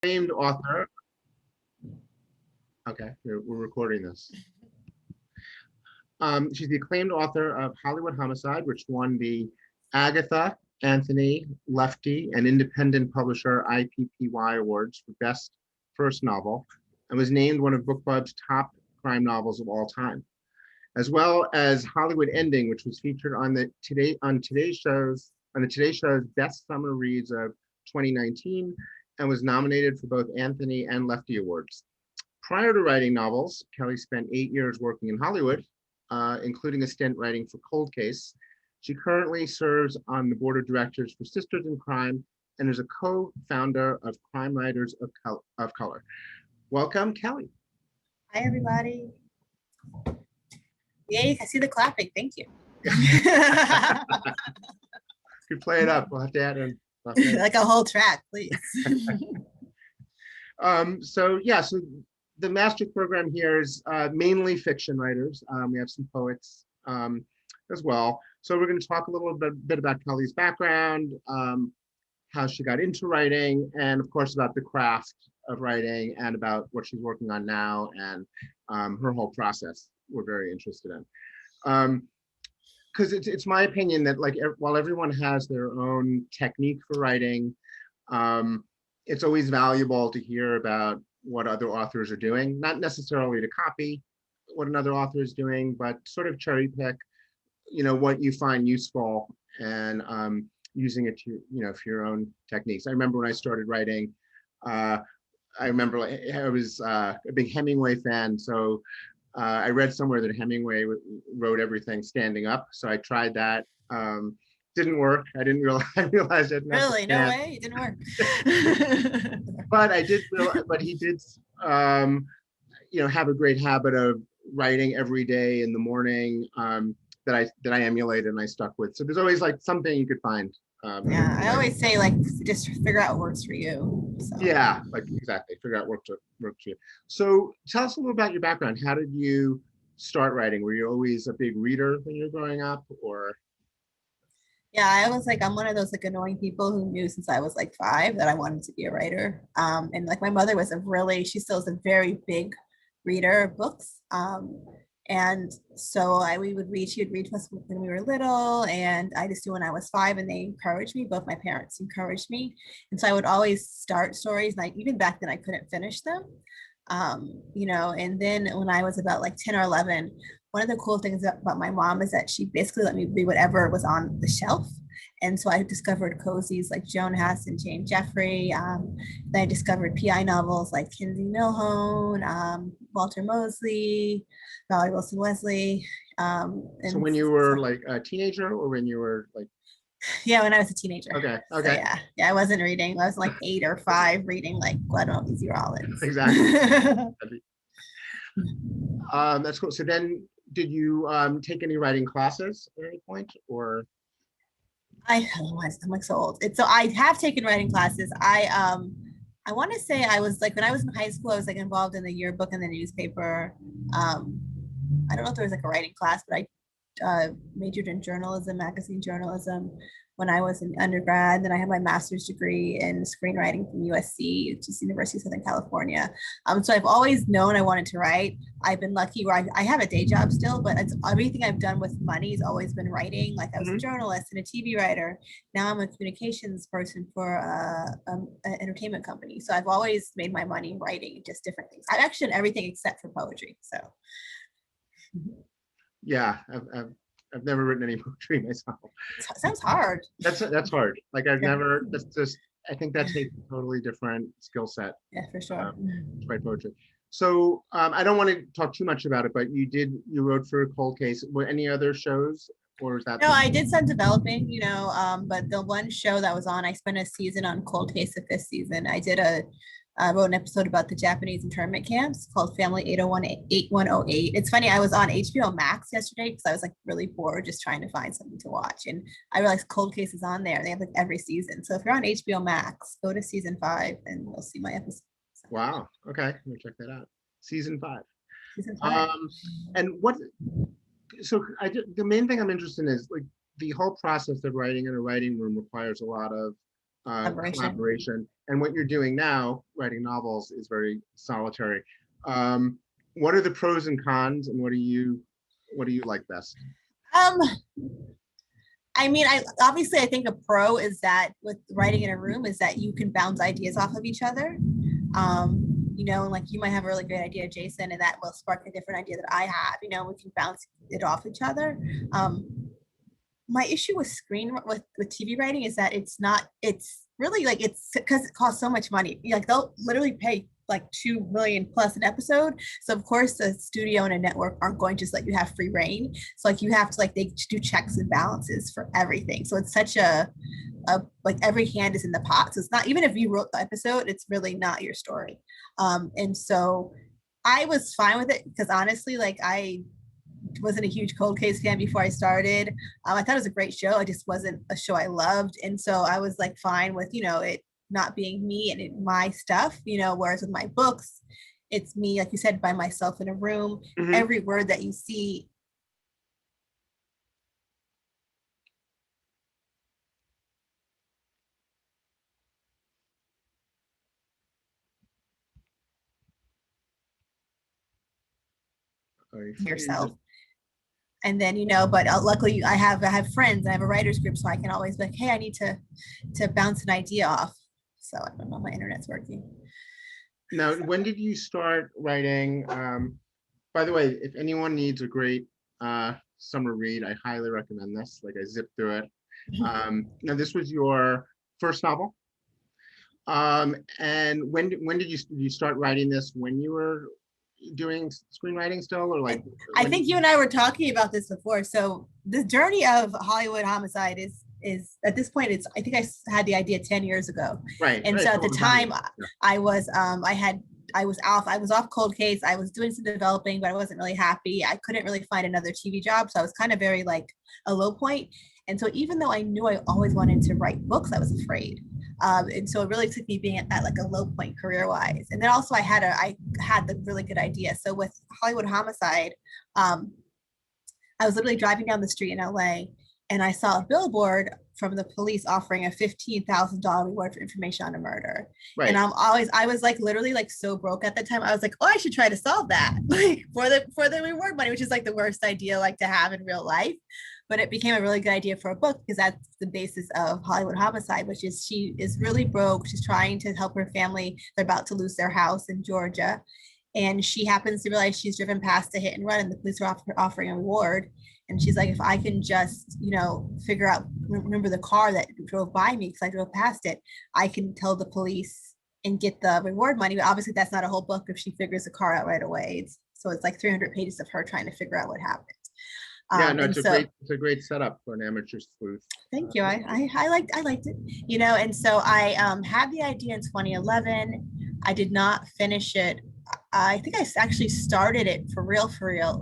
Acclaimed author. Okay, we're recording this. She's the acclaimed author of Hollywood Homicide, which won the Agatha, Anthony, Lefty, and independent publisher IPPY awards for best first novel, and was named one of BookBub's top crime novels of all time, as well as Hollywood Ending, which was featured on the Today Show's Best Summer Reads of 2019, and was nominated for both Anthony and Lefty awards. Prior to writing novels, Kellye spent 8 years working in Hollywood, including a stint writing for Cold Case. She currently serves on the board of directors for Sisters in Crime and is a co-founder of Crime Writers of Color. Welcome, Kellye. Hi, everybody. Yay, I see the clapping. Thank you. Could play it up. We'll have to add in. Like a whole track, please. So the master's program here is mainly fiction writers. We have some poets as well. So we're going to talk a little bit about Kellye's background, how she got into writing, and of course about the craft of writing and about what she's working on now and her whole process. We're very interested in. Because it's my opinion that while everyone has their own technique for writing, it's always valuable to hear about what other authors are doing, not necessarily to copy what another author is doing, but sort of cherry pick, what you find useful and using it to, for your own techniques. I remember when I started writing, I was a big Hemingway fan, so I read somewhere that Hemingway wrote everything standing up. So I tried that. Didn't work. I realized it. Really? No way? It didn't work. But I did realize, but he did, have a great habit of writing every day in the morning that I emulated and I stuck with. So there's always something you could find. Yeah, I always say just figure out what works for you. So. Yeah, exactly. Figure out what works for you. So tell us a little about your background. How did you start writing? Were you always a big reader when you were growing up, or? Yeah, I was I'm one of those annoying people who knew since I was 5 that I wanted to be a writer. And my mother was she still is a very big reader of books. And so she would read to us when we were little, and I just knew when I was 5, and they encouraged me, both my parents encouraged me. And so I would always start stories, and even back then I couldn't finish them. And then when I was about 10 or 11, one of the cool things about my mom is that she basically let me read whatever was on the shelf. And so I discovered cozies like Joan Hess and Jane Jeffrey. Then I discovered PI novels like Kinsey Millhone, Walter Mosley, Valerie Wilson Wesley. So when you were a teenager, or when you were Yeah, when I was a teenager. Okay. So, yeah, I wasn't reading. I was 8 or 5 reading Guadalupe Rollins. Exactly. That's cool. So then, did you take any writing classes at any point, or? I'm so old. So I have taken writing classes. I want to say I was when I was in high school, I was involved in the yearbook and the newspaper. I don't know if there was a writing class, but I majored in journalism, magazine journalism when I was in undergrad. Then I have my master's degree in screenwriting from USC, which is University of Southern California. So I've always known I wanted to write. I've been lucky where I have a day job still, but everything I've done with money has always been writing. I was a journalist and a TV writer. Now I'm a communications person for an entertainment company. So I've always made my money writing just different things. I've actually done everything except for poetry. So. Yeah, I've never written any poetry myself. Sounds hard. That's hard. Never. That's just. I think that takes a totally different skill set. Yeah, for sure. To write poetry. So I don't want to talk too much about it, but you wrote for Cold Case. Were any other shows, or is that? No, I did some developing. But the one show that was on, I spent a season on Cold Case the 5th season. I wrote an episode about the Japanese internment camps called Family 8108. It's funny, I was on HBO Max yesterday because I was really bored just trying to find something to watch. And I realized Cold Case is on there. They have every season. So if you're on HBO Max, go to season 5 and you'll see my episode. So. Wow. Okay. Let me check that out. Season 5. Season 5. And the main thing I'm interested in is the whole process of writing in a writing room requires a lot of Collaboration. collaboration. And what you're doing now, writing novels, is very solitary. What are the pros and cons, and what do you like best? Um, I mean, I obviously I think a pro is that with writing in a room is that you can bounce ideas off of each other. You know, like you might have a really great idea, Jason, and that will spark a different idea that I have. You know, we can bounce it off each other. My issue with with TV writing is that it's really like it's because it costs so much money. Like they'll literally pay like 2 million plus an episode. So of course the studio and a network aren't going to just let you have free reign. So like you have to like they do checks and balances for everything. So it's such a like every hand is in the pot. So it's not even if you wrote the episode, it's really not your story. And so I was fine with it because honestly, like I wasn't a huge cold case fan before I started. I thought it was a great show. It just wasn't a show I loved. And so I was like fine with, you know, it not being me and my stuff, you know, whereas with my books, it's me, like you said, by myself in a room. Mhm. Every word that you see. Sorry, you're Yourself. just And then, you know, but luckily I have friends, I have a writer's group, so I can always be like, hey, I need to bounce an idea off. So I don't know if my internet's working. now. When did you start writing? By the way, if anyone needs a great summer read, I highly recommend this. Like I zipped through it. Now this was your first novel. And when did you start writing this? When you were doing screenwriting still, or like I when? think you and I were talking about this before. So the journey of Hollywood Homicide is at this point it's I think I had the idea 10 years ago. Right, And right, so it's a at the long time time ago. Yeah. I was off cold case. I was doing some developing, but I wasn't really happy. I couldn't really find another TV job. So I was kind of very like a low point. And so even though I knew I always wanted to write books, I was afraid. And so it really took me being at like a low point career wise. And then also I had the really good idea. So with Hollywood Homicide, um, I was literally driving down the street in LA and I saw a billboard from the police offering a $15,000 reward for information on a murder. And Right. I was like literally like so broke at the time. I was like, oh, I should try to solve that like for the reward money, which is like the worst idea like to have in real life. But it became a really good idea for a book because that's the basis of Hollywood Homicide, which is she is really broke. She's trying to help her family. They're about to lose their house in Georgia. And she happens to realize she's driven past a hit and run and the police are offering a reward. And she's like, if I can just, you know, figure out, remember the car that drove by me because I drove past it, I can tell the police and get the reward money. But obviously that's not a whole book if she figures the car out right away. So it's like 300 pages of her trying to figure out what happened. Yeah, no, And so it's a great setup for an amateur sleuth. thank you. I liked it, you know, and so I had the idea in 2011. I did not finish it. I think I actually started it for real,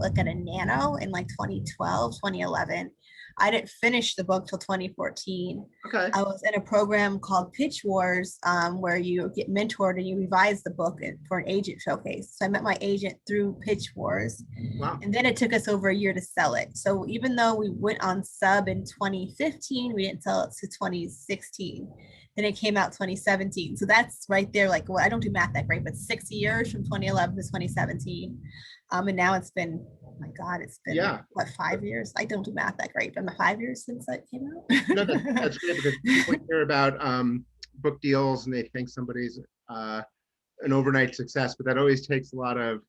like at a nano in like 2012, 2011. I didn't finish the book till 2014. Okay. I was in a program called Pitch Wars, where you get mentored and you revise the book for an agent showcase. So I met my agent through Pitch Wars. Wow. And then it took us over a year to sell it. So even though we went on sub in 2015, we didn't sell it to 2016. Then it came out 2017. So that's right there. Like, well, I don't do math that great, but 6 years from 2011 to 2017. And now it's been, oh my God, it's been what, 5 years? I don't do math that great, but 5 years since that came out. No, that's great because people hear about book deals and they think somebody's an overnight success, but that always takes a lot of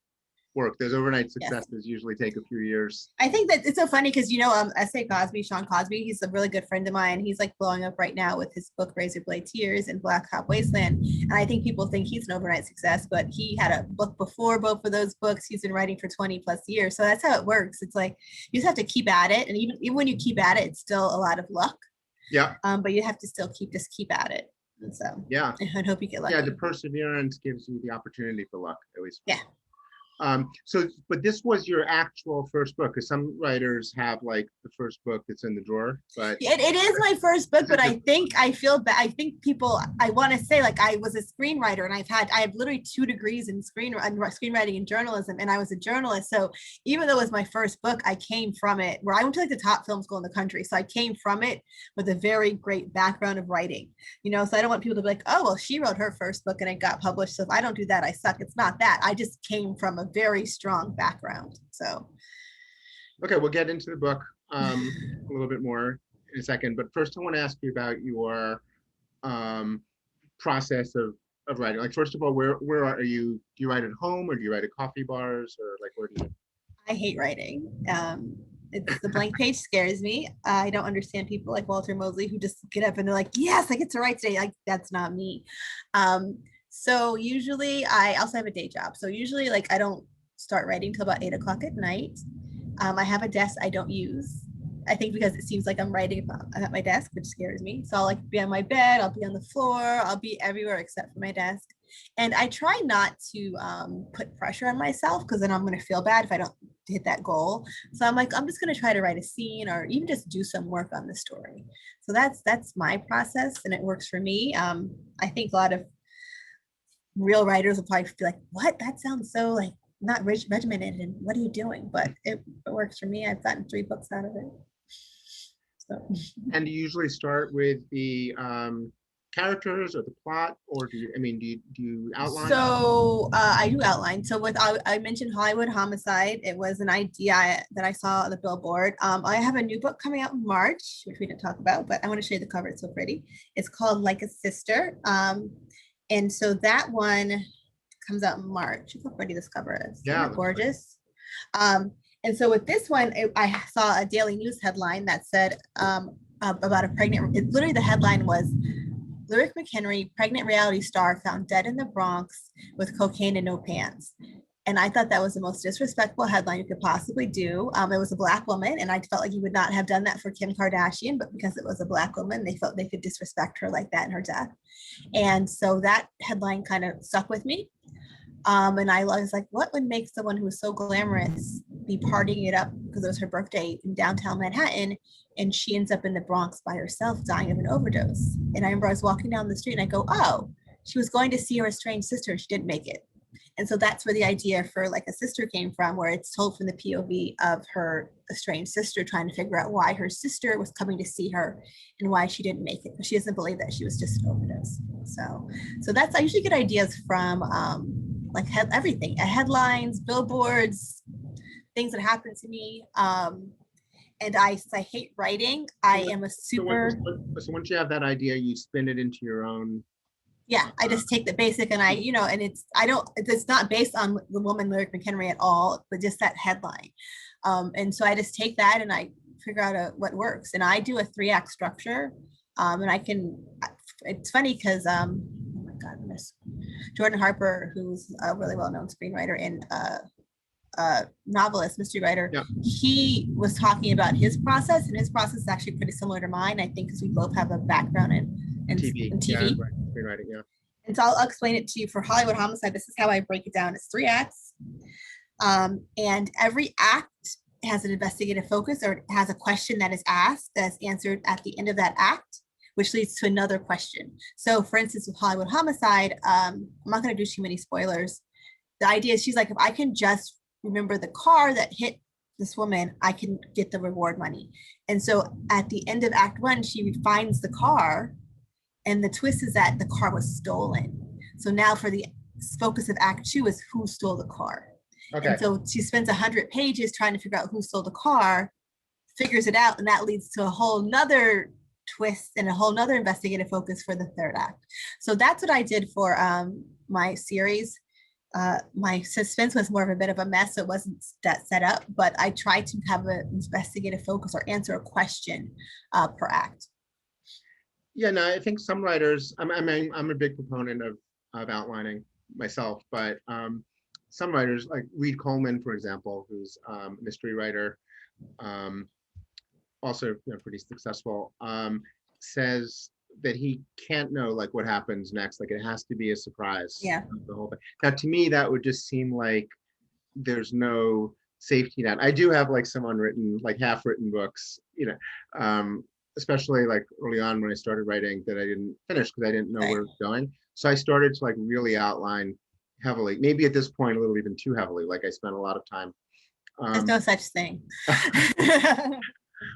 work. Those overnight successes usually take a few years. I think that it's so funny because, you know, S.A. Cosby, Sean Cosby, he's a really good friend of mine. He's like blowing up right now with his book Razor Blade Tears and Black Hop Wasteland. And I think people think he's an overnight success, but he had a book before both of those books. He's been writing for 20 plus years. So that's how it works. It's like you just have to keep at it. And even when you keep at it, it's still a lot of luck. Yeah. But you have to still keep at it. And so yeah, I hope you get lucky. Yeah, the perseverance gives you the opportunity for luck. Always. Yeah. But this was your actual first book, because some writers have like the first book that's in the drawer, but It is my first book, but I feel bad. I think people, I want to say like I was a screenwriter and I have literally 2 degrees in screenwriting and journalism, and I was a journalist. So even though it was my first book, I came from it where I went to like the top film school in the country. So I came from it with a very great background of writing, so I don't want people to be like, oh, well, she wrote her first book and it got published. So if I don't do that, I suck. It's not that. I just came from a very strong background. So. okay, we'll get into the book a little bit more in a second. But first, I want to ask you about your process of writing. Like, first of all, where are you? Do you write at home, or do you write at coffee bars, or like where do you? I hate writing. It's the blank page scares me. I don't understand people like Walter Mosley who just get up and they're like, yes, I get to write today. Like, that's not me. So usually I also have a day job. So usually like I don't start writing till about 8 o'clock at night. I have a desk I don't use. I think because it seems like I'm writing at my desk, which scares me. So I'll like be on my bed, I'll be on the floor, I'll be everywhere except for my desk. And I try not to put pressure on myself because then I'm going to feel bad if I don't hit that goal. So I'm like, I'm just going to try to write a scene or even just do some work on the story. So that's my process and it works for me. I think a lot of real writers will probably be like, what? That sounds so like not regimented and what are you doing? But it works for me. I've gotten 3 books out of it. So. And do you usually start with the characters or the plot, or do you outline? So I do outline. So I mentioned Hollywood Homicide. It was an idea that I saw on the billboard. I have a new book coming out in March, which we didn't talk about, but I want to show you the cover. It's so pretty. It's called Like a Sister. And so that one comes out in March. Look how pretty this cover is. Yeah, Isn't it gorgeous? And so with this one, I saw a daily news headline that said about a pregnant, literally the headline was Lyric McHenry, pregnant reality star found dead in the Bronx with cocaine and no pants. And I thought that was the most disrespectful headline you could possibly do. It was a Black woman, and I felt like you would not have done that for Kim Kardashian, but because it was a Black woman, they felt they could disrespect her like that in her death. And so that headline kind of stuck with me. And I was like, what would make someone who is so glamorous be partying it up because it was her birthday in downtown Manhattan, and she ends up in the Bronx by herself dying of an overdose? And I remember I was walking down the street and I go, oh, she was going to see her estranged sister and she didn't make it. And so that's where the idea for Like a Sister came from, where it's told from the POV of her estranged sister trying to figure out why her sister was coming to see her and why she didn't make it. But she doesn't believe that she was just an overdose. So that's, I usually get ideas from like everything, headlines, billboards, things that happen to me. And I hate writing. I am a super. So once you have that idea, you spin it into your own. Yeah, I just take the basic and and it's not based on the woman Lyric McHenry at all, but just that headline. And so I just take that and I figure out what works. And I do a 3-act structure. And it's funny because, oh my God, Miss Jordan Harper, who's a really well-known screenwriter and novelist, mystery writer, Yeah. He was talking about his process, and his process is actually pretty similar to mine, I think, because we both have a background in TV. Yeah, right. Screenwriting, yeah. And so I'll explain it to you. For Hollywood Homicide, this is how I break it down. It's 3 acts. And every act has an investigative focus, or it has a question that is asked that's answered at the end of that act, which leads to another question. So for instance, with Hollywood Homicide, I'm not going to do too many spoilers. The idea is she's like, if I can just remember the car that hit this woman, I can get the reward money. And so at the end of Act 1, she finds the car, and the twist is that the car was stolen. So now for the focus of Act 2 is who stole the car. Okay. And so she spends 100 pages trying to figure out who stole the car, figures it out, and that leads to a whole nother twist and a whole nother investigative focus for the 3rd act. So that's what I did for my series. My suspense was more of a bit of a mess, so it wasn't that set up, but I tried to have an investigative focus or answer a question per act. Yeah, no, I think some writers, I'm a big proponent of outlining myself, but some writers like Reed Coleman, for example, who's a mystery writer, also pretty successful, says that he can't know like what happens next. Like it has to be a surprise. Yeah. The whole thing. Now, to me, that would just seem like there's no safety net. I do have like some unwritten, like half written books, especially like early on when I started writing that I didn't finish because I didn't know Right. where it was going. So I started to like really outline heavily, maybe at this point a little even too heavily. Like I spent a lot of time. There's Um, no such thing.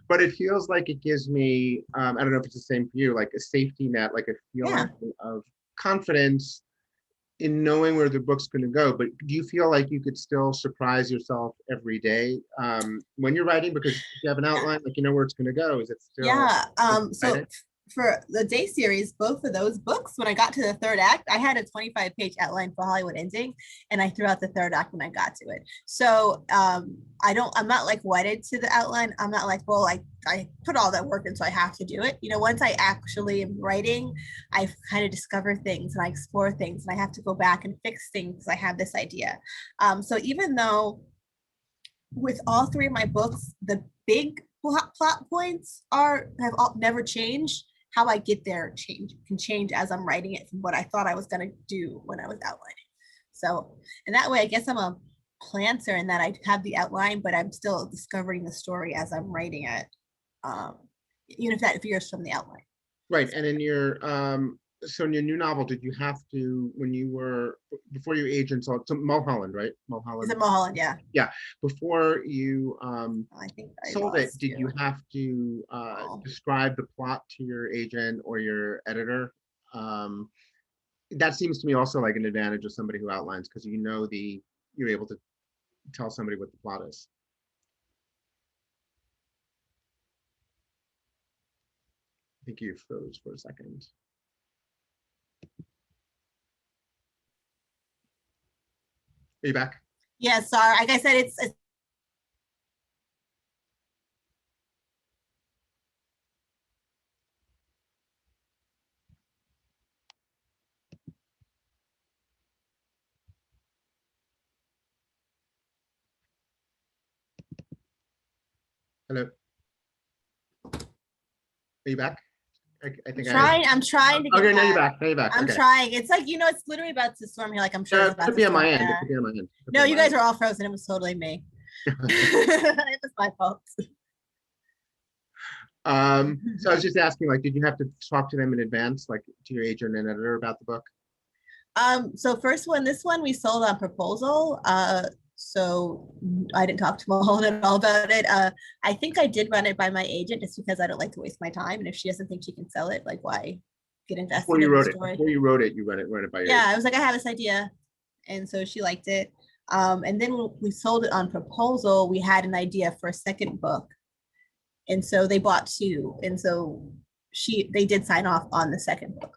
but it feels like it gives me, I don't know if it's the same for you, like a safety net, like a feeling Yeah. of confidence in knowing where the book's going to go. But do you feel like you could still surprise yourself every day when you're writing? Because if you have an outline, like you know where it's going to go, is it still Yeah. So exciting? for the day series, both of those books, when I got to the third act, I had a 25-page outline for Hollywood Ending, and I threw out the third act when I got to it. So I'm not like wedded to the outline. I'm not like, well, I put all that work in, so I have to do it. Once I actually am writing, I kind of discover things and I explore things, and I have to go back and fix things. I have this idea. So even though with all three of my books, the big plot points have all never changed. How I get there can change as I'm writing it from what I thought I was going to do when I was outlining. So, in that way, I guess I'm a planter in that I have the outline, but I'm still discovering the story as I'm writing it, um, even if that veers from the outline. Right. And in your so in your new novel, did you have to, when you were before your agent saw Mulholland, right? Is Mulholland. it Mulholland? Yeah. Yeah. Before you I think I sold it, lost did you you. have to Oh. describe the plot to your agent or your editor? Um, that seems to me also like an advantage of somebody who outlines because you're able to tell somebody what the plot is. I think you froze for a second. Are you back? Yeah, sorry. Like I said, it's Hello. Are you back? I think I. trying. I'm trying to get Okay, now you're back. back. Now you're back. I'm Okay. trying. It's like, it's literally about to storm here. Like I'm sure No, it's it about could to be on storm my end. It could there. be on my end. It could be No, on you my guys are all frozen. It was totally me. end. It was my fault. So I was just asking, like, did you have to talk to them in advance, like to your agent and editor about the book? So this one we sold on proposal. So I didn't talk to Mahone at all about it. I think I did run it by my agent just because I don't like to waste my time. And if she doesn't think she can sell it, like why get Before invested you in the wrote it, story? you read it by your Yeah, agent. I was like, I have this idea. And so she liked it. And then when we sold it on proposal, we had an idea for a second book. And so they bought two. And so they did sign off on the second book.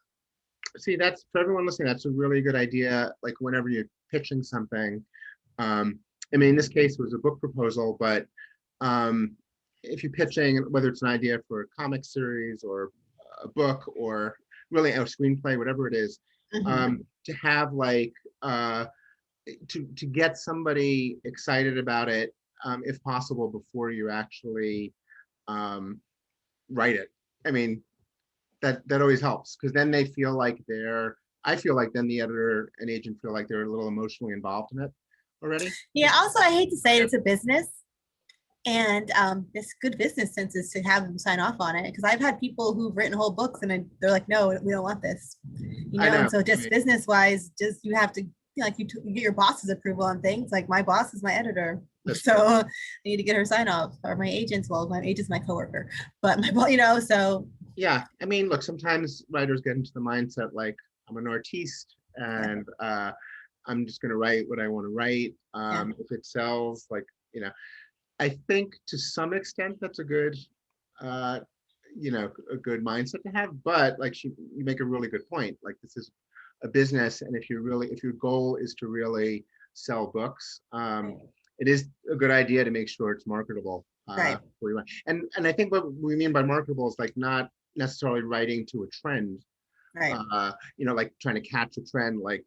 See, that's for everyone listening. That's a really good idea. Like whenever you're pitching something, um, I mean, in this case, it was a book proposal, but um, if you're pitching, whether it's an idea for a comic series or a book or really a screenplay, whatever it is, to have like to get somebody excited about it, if possible, before you actually um, write it. I mean, that always helps because then they feel like I feel like then the editor and agent feel like they're a little emotionally involved in it already. Yeah, also, I hate to say it, it's a business. And it's good business sense is to have them sign off on it because I've had people who've written whole books and they're like, no, we don't want this, I And know. so I just mean, business wise, just you have to you get your boss's approval on things. Like my boss is my editor, that's so true. I need to get her sign off. Or my agent's my agent's my coworker, but so Yeah. I mean, look, sometimes writers get into the mindset like I'm an artiste yeah, and I'm just going to write what I want to write. yeah, If it sells, like, I think to some extent that's a good, uh, a good mindset to have. But like you make a really good point. Like this is a business, and if your goal is to really sell books, right, it is a good idea to make sure it's marketable. right, For you. And I think what we mean by marketable is like not necessarily writing to a trend. right. Like trying to catch a trend, like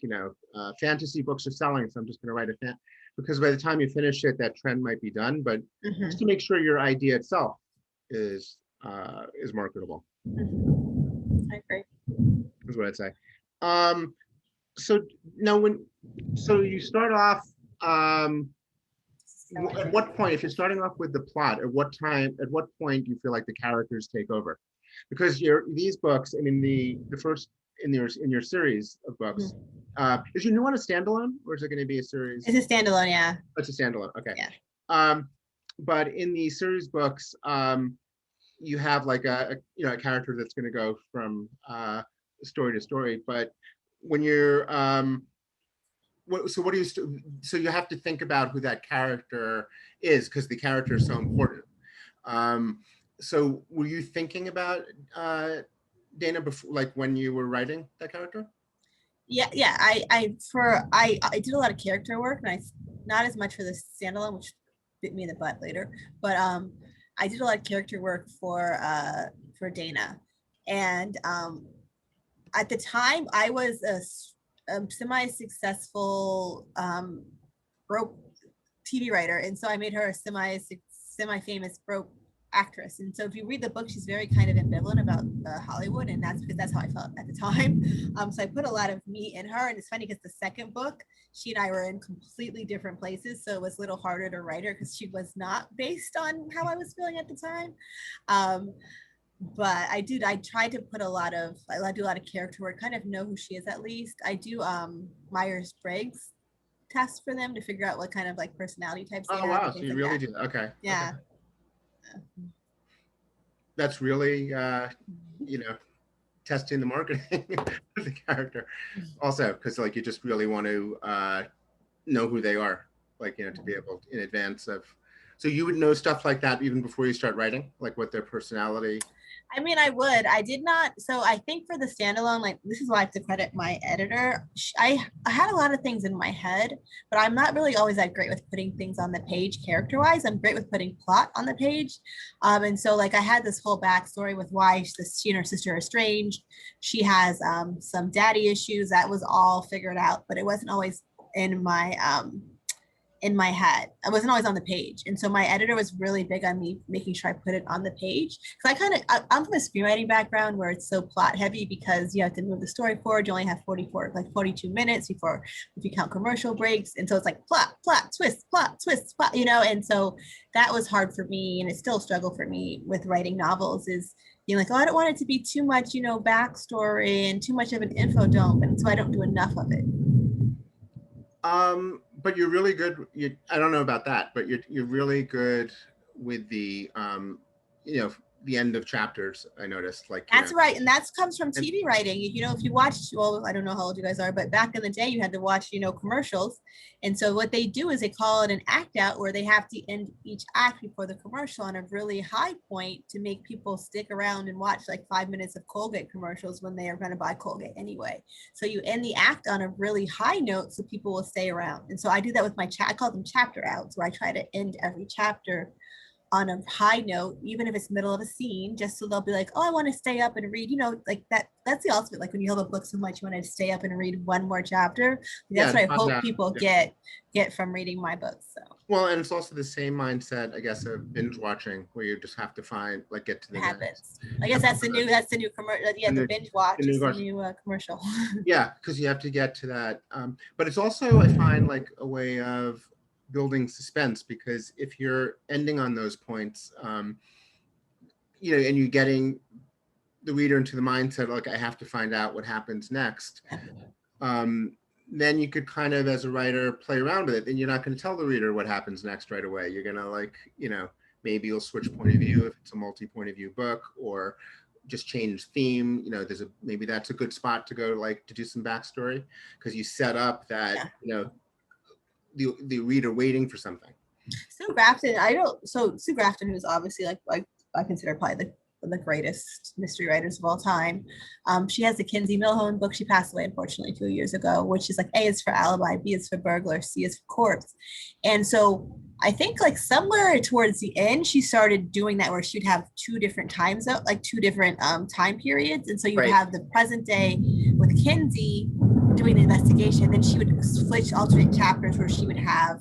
fantasy books are selling, so I'm just going to write because by the time you finish it, that trend might be done. But just to make sure your idea itself is marketable, I agree. is what I'd say. Um, so now so you start off. So At what point, if you're starting off with the plot, at what point do you feel like the characters take over? Because these books, I mean, the first in your series of books, is your new one a standalone, or is it going to be a series? it's a standalone, yeah. It's a standalone. Okay. Yeah. But in the series books, you have like a character that's going to go from story to story. But when you're what do you so you have to think about who that character is because the character is so important. So were you thinking about Dana before, like when you were writing that character? Yeah. I did a lot of character work, and I not as much for the standalone, which bit me in the butt later. But I did a lot of character work for Dana, and at the time I was a semi-successful broke TV writer, and so I made her a semi-famous broke actress. And so if you read the book, she's very kind of ambivalent about Hollywood, and that's because that's how I felt at the time. So I put a lot of me in her, and it's funny because the second book, she and I were in completely different places, so it was a little harder to write her because she was not based on how I was feeling at the time. But I tried to put I do a lot of character work, kind of know who she is at least. I do Myers-Briggs test for them to figure out what kind of like personality types they Oh have. wow, so you like really that. do. Okay. Yeah. Okay. That's really testing the marketing of the character also, because like you just really want to know who they are, like to be able in advance of, so you would know stuff like that even before you start writing, like what their personality. I mean, I would. I did not. So I think for the standalone, like this is why I have to credit my editor. I had a lot of things in my head, but I'm not really always that great with putting things on the page character wise. I'm great with putting plot on the page. And so like I had this whole backstory with why she and her sister are estranged. She has some daddy issues. That was all figured out, but it wasn't always in my head. I wasn't always on the page. And so my editor was really big on me making sure I put it on the page. Because I'm from a screenwriting background where it's so plot heavy because you have to move the story forward. You only have 42 minutes before, if you count commercial breaks. And so it's like plot, twist, plot. And so that was hard for me. And it's still a struggle for me with writing novels is being like, oh, I don't want it to be too much, backstory and too much of an info dump. And so I don't do enough of it. But you're really good. I don't know about that, but you're really good with the the end of chapters. I noticed, like that's right, and that comes from TV writing. If you watch, well, I don't know how old you guys are, but back in the day, you had to watch, commercials, and so what they do is they call it an act out, where they have to end each act before the commercial on a really high point to make people stick around and watch like 5 minutes of Colgate commercials when they are going to buy Colgate anyway. So you end the act on a really high note so people will stay around. And so I do that with my I call them chapter outs, where I try to end every chapter on a high note, even if it's middle of a scene, just so they'll be like, oh, I want to stay up and read, like that's the ultimate, like when you love a book so much, you want to stay up and read one more chapter. That's what I hope people get from reading my books. So well, and it's also the same mindset, I guess, of binge watching, where you just have to get to the habits. I guess that's the new commercial. Yeah, the binge watch is the new commercial. Yeah, because you have to get to that. But it's also, I find, like a way of building suspense, because if you're ending on those points, and you're getting the reader into the mindset, like, I have to find out what happens next, then you could kind of, as a writer, play around with it, and you're not going to tell the reader what happens next right away. You're going to maybe you'll switch point of view if it's a multi-point of view book, or just change theme. Maybe that's a good spot to go, like, to do some backstory, because you set up that, the reader waiting for something. Sue Grafton, who's obviously like I consider probably the greatest mystery writers of all time. She has the Kinsey Millhone book. She passed away, unfortunately, 2 years ago, which is like A is for alibi, B is for burglar, C is for corpse. And so I think like somewhere towards the end, she started doing that where she'd have two different time periods. And so you would have the present day with Kinsey doing the investigation, then she would switch alternate chapters where she would have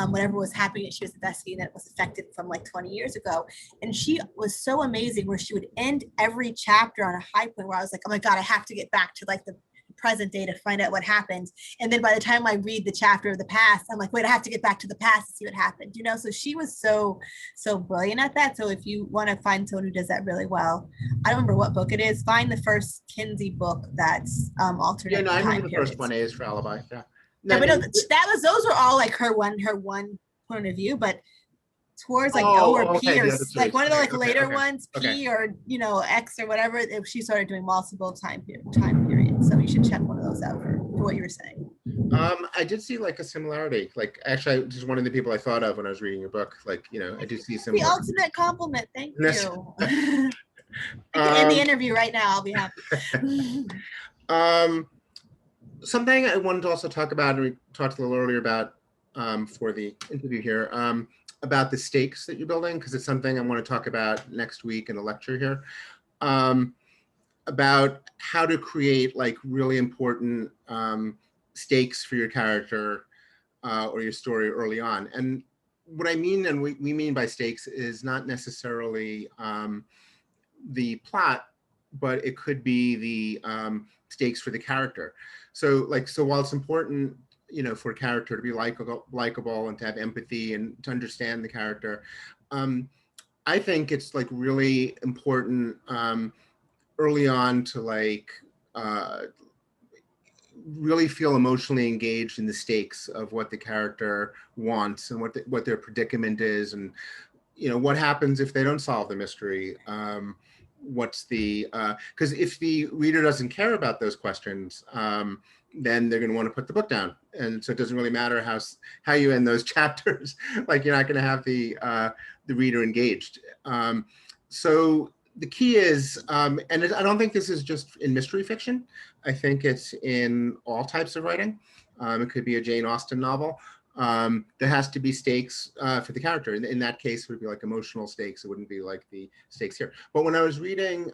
whatever was happening that she was investigating that was affected from like 20 years ago. And she was so amazing where she would end every chapter on a high point where I was like, oh my God, I have to get back to like the present day to find out what happened. And then by the time I read the chapter of the past, I'm like, wait, I have to get back to the past to see what happened, you know? So she was so brilliant at that. So if you want to find someone who does that really well, I don't remember what book it is, find the first Kinsey book that's alternate Yeah, no, I time remember the first periods. one, A is for Alibi. Yeah. Yeah, No, but no, and, those were all like her one point of view, but towards like O or P okay, or the other like series. one of the Okay, like okay, later okay, ones, okay. P or X or whatever, if she started doing multiple time periods. So you should check one of those out for what you were saying. I did see like a similarity. Like actually, just one of the people I thought of when I was reading your book. Like, you know, I do see The similar. ultimate compliment. Thank This, you. I can end the interview right now. I'll be happy. Something I wanted to also talk about, and we talked a little earlier about for the interview here, about the stakes that you're building, because it's something I want to talk about next week in a lecture here, about how to create like really important stakes for your character or your story early on. And what I mean, and we mean by stakes, is not necessarily the plot, but it could be the stakes for the character. So while it's important, you know, for a character to be likable and to have empathy and to understand the character, I think it's like really important early on to like really feel emotionally engaged in the stakes of what the character wants and what their predicament is, and you know what happens if they don't solve the mystery. What's the because if the reader doesn't care about those questions, then they're going to want to put the book down, and so it doesn't really matter how you end those chapters. Like you're not going to have the reader engaged. So the key is, and I don't think this is just in mystery fiction. I think it's in all types of writing. It could be a Jane Austen novel. There has to be stakes for the character. In that case, it would be like emotional stakes. It wouldn't be like the stakes here. But when I was reading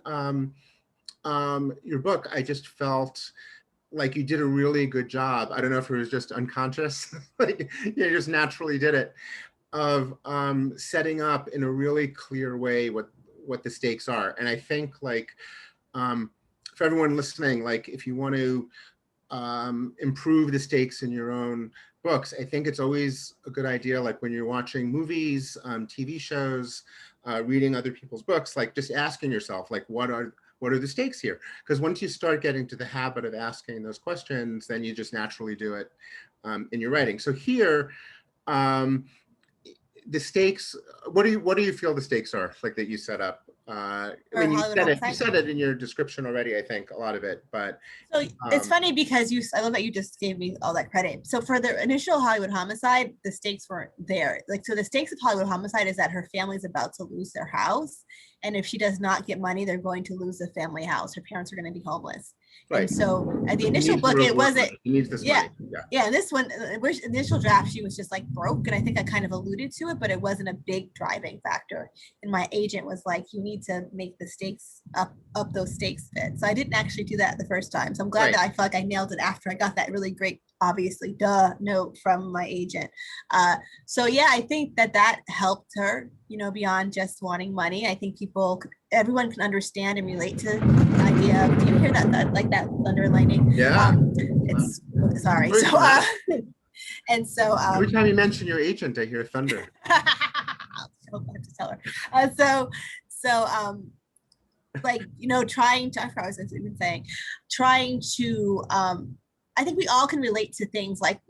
your book, I just felt like you did a really good job. I don't know if it was just unconscious, like you just naturally did it, of setting up in a really clear way what the stakes are. And I think like for everyone listening, like if you want to improve the stakes in your own books, I think it's always a good idea, like when you're watching movies, TV shows, reading other people's books, like just asking yourself, like, what are the stakes here? Because once you start getting to the habit of asking those questions, then you just naturally do it in your writing. So here, the stakes, what do you feel the stakes are, like that you set up? I Or mean, Hollywood you Homicide. said it in your description already, I think, a lot of it, but So it's funny because I love that you just gave me all that credit. So for the initial Hollywood Homicide, the stakes weren't there. Like, so the stakes of Hollywood Homicide is that her family's about to lose their house. And if she does not get money, they're going to lose the family house. Her parents are going to be homeless. right. And so at the He initial needs the book, it reward wasn't, money. He needs this yeah. money. Yeah. Yeah, and this one, initial draft, she was just like broke, and I think I kind of alluded to it, but it wasn't a big driving factor. And my agent was like, "You need to make the stakes up those stakes fit." So I didn't actually do that the first time. So I'm glad Right. that I felt like I nailed it after I got that really great, obviously, note from my agent. So yeah, I think that helped her, you know, beyond just wanting money. I think everyone can understand and relate to the idea of, do you hear that like that thunder and lightning? Yeah. It's sorry. Very So dramatic. and so Every time you mention your agent, I hear thunder. I'll have to tell her. Like, you know, trying to, I forgot what I was even saying, trying to, I think we all can relate to things like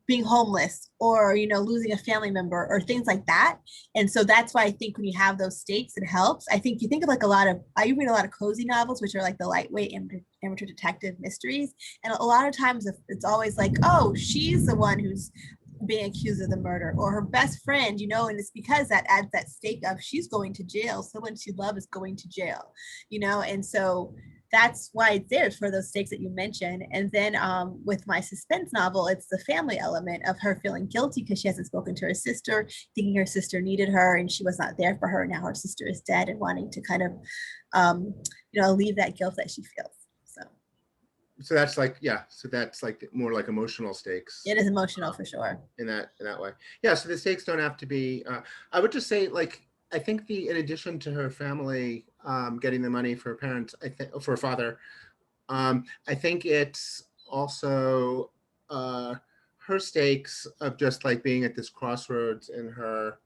being homeless or, you know, losing a family member or things like that. And so that's why I think when you have those stakes, it helps. I think you think of like I read a lot of cozy novels, which are like the lightweight amateur detective mysteries. And a lot of times it's always like, oh, she's the one who's being accused of the murder, or her best friend, you know, and it's because that adds that stake of she's going to jail. Someone she loves is going to jail, you know, and so that's why it's there, for those stakes that you mentioned. And then with my suspense novel, it's the family element of her feeling guilty because she hasn't spoken to her sister, thinking her sister needed her and she was not there for her. Now her sister is dead, and wanting to kind of, you know, alleviate that guilt that she feels. So that's like, yeah. So that's like more like emotional stakes. It is emotional for sure. In that way. Yeah. So the stakes don't have to be. I would just say, like, I think in addition to her family getting the money for her parents, I think for her father, I think it's also her stakes of just like being at this crossroads in her